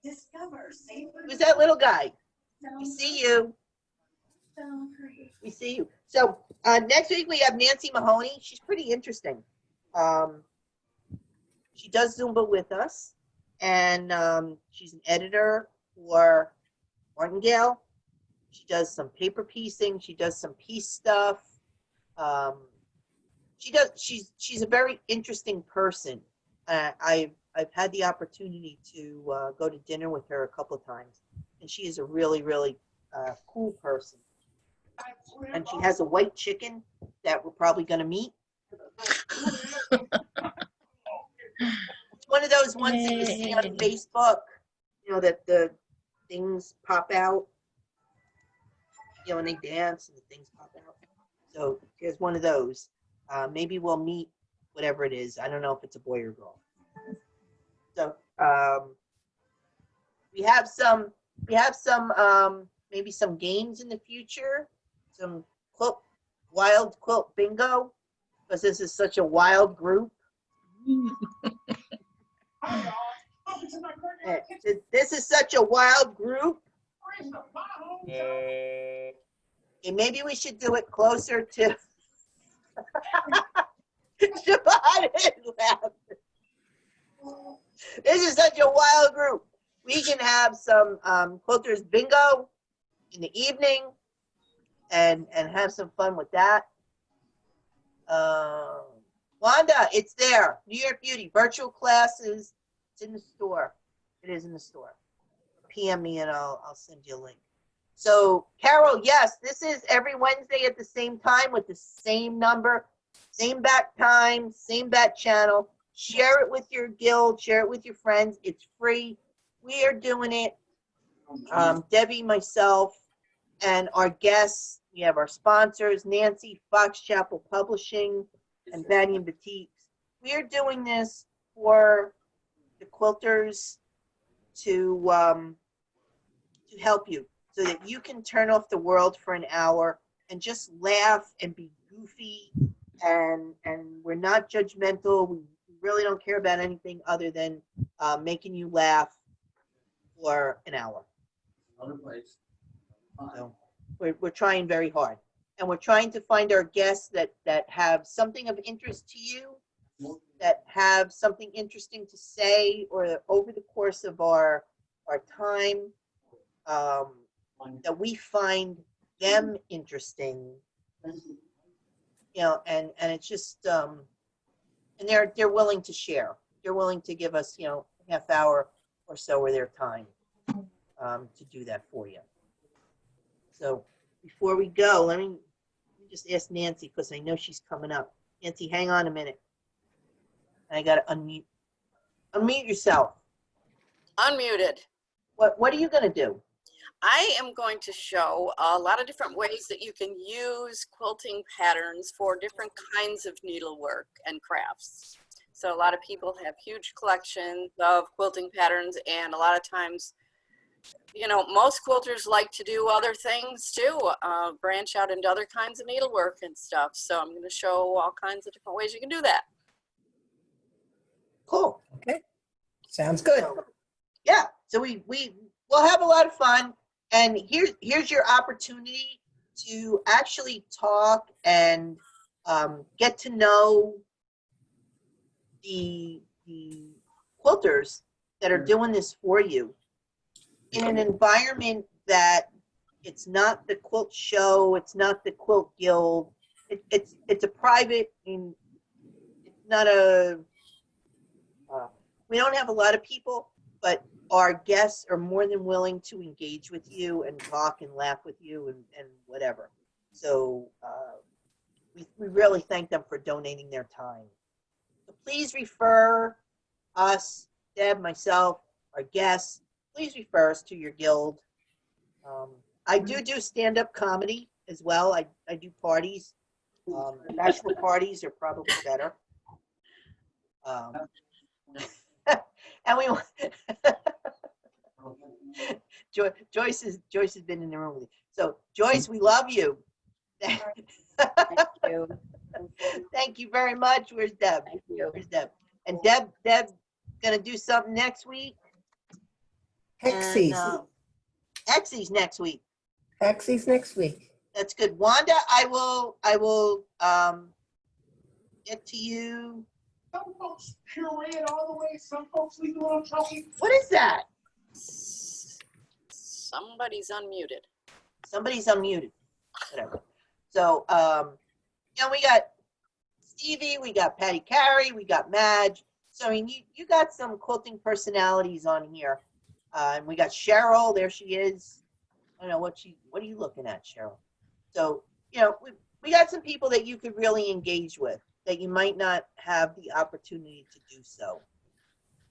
Speaker 1: Who's that little guy? We see you. We see you. So next week we have Nancy Mahoney. She's pretty interesting. She does Zumba with us. and she's an editor for Martingale. She does some paper piecing. She does some piece stuff. She's a very interesting person. I've had the opportunity to go to dinner with her a couple of times, and she is a really, really cool person. And she has a white chicken that we're probably going to meet. It's one of those ones that you see on Facebook, you know, that the things pop out, you know, and they dance and the things pop out. So here's one of those. Maybe we'll meet whatever it is. I don't know if it's a boy or girl. So we have some maybe some games in the future, some wild quilt bingo, because this is such a wild group. This is such a wild group. And maybe we should do it closer to Siobhan is laughing. This is such a wild group. We can have some quilters bingo in the evening and have some fun with that. Wanda, it's there. New York Beauty virtual classes. It's in the store. It is in the store. PM me and I'll send you a link. So Carol, yes, this is every Wednesday at the same time with the same number, same back time, same back channel. Share it with your guild, share it with your friends. It's free. We are doing it. Debbie, myself, and our guests. We have our sponsors, Nancy, Fox Chapel Publishing, and Banyan Boutiques. We are doing this for the quilters to help you so that you can turn off the world for an hour and just laugh and be goofy, and we're not judgmental. We really don't care about anything other than making you laugh for an hour. So we're trying very hard, and we're trying to find our guests that have something of interest to you, that have something interesting to say, or over the course of our time, that we find them interesting, you know, and it's just and they're willing to share. They're willing to give us, you know, a half hour or so of their time to do that for you. So before we go, let me just ask Nancy, because I know she's coming up. Nancy, hang on a minute. I got to unmute. Unmute yourself.
Speaker 5: Unmuted.
Speaker 1: What are you going to do?
Speaker 5: I am going to show a lot of different ways that you can use quilting patterns for different kinds of needlework and crafts. So a lot of people have huge collections of quilting patterns, and a lot of times, you know, most quilters like to do other things too, branch out into other kinds of needlework and stuff. So I'm going to show all kinds of different ways you can do that.
Speaker 1: Cool.
Speaker 3: Okay. Sounds good.
Speaker 1: Yeah. So we'll have a lot of fun. And here's your opportunity to actually talk and get to know the quilters that are doing this for you in an environment that it's not the quilt show, it's not the quilt guild, it's a private, it's not a, we don't have a lot of people, but our guests are more than willing to engage with you and talk and laugh with you and whatever. So we really thank them for donating their time. So please refer us, Deb, myself, our guests, please refer us to your guild. I do stand-up comedy as well. I do parties. Bachelor parties are probably better. And we Joyce has been in the room with me. So Joyce, we love you.
Speaker 2: Thank you.
Speaker 1: Thank you very much. Where's Deb?
Speaker 2: Thank you.
Speaker 1: Where's Deb? And Deb's gonna do something next week.
Speaker 3: Hexies.
Speaker 1: And, Hexies next week.
Speaker 3: Hexies next week.
Speaker 1: That's good. Wanda, I will get to you
Speaker 12: Some folks puree it all the way, some folks leave it on toasty.
Speaker 1: What is that?
Speaker 5: Somebody's unmuted.
Speaker 1: Somebody's unmuted. Whatever. So, we got Stevie, we got Patty Carey, we got Madge. So, I mean, you got some quilting personalities on here. And we got Cheryl. There she is. I don't know what are you looking at, Cheryl? So, we got some people that you could really engage with that you might not have the opportunity to do so.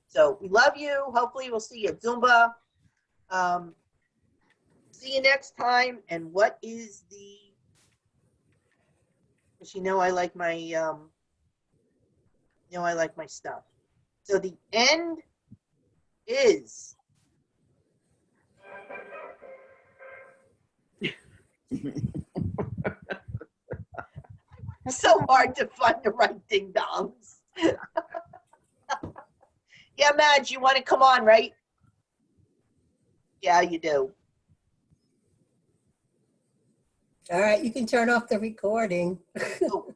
Speaker 1: So we love you. Hopefully we'll see you at Zumba. See you next time. And what is the, because I like my, I like my stuff. So the end is. So hard to find the right ding dongs. Yeah, Madge, you want to come on, right? Yeah, you do.
Speaker 3: All right, you can turn off the recording.
Speaker 1: Oh,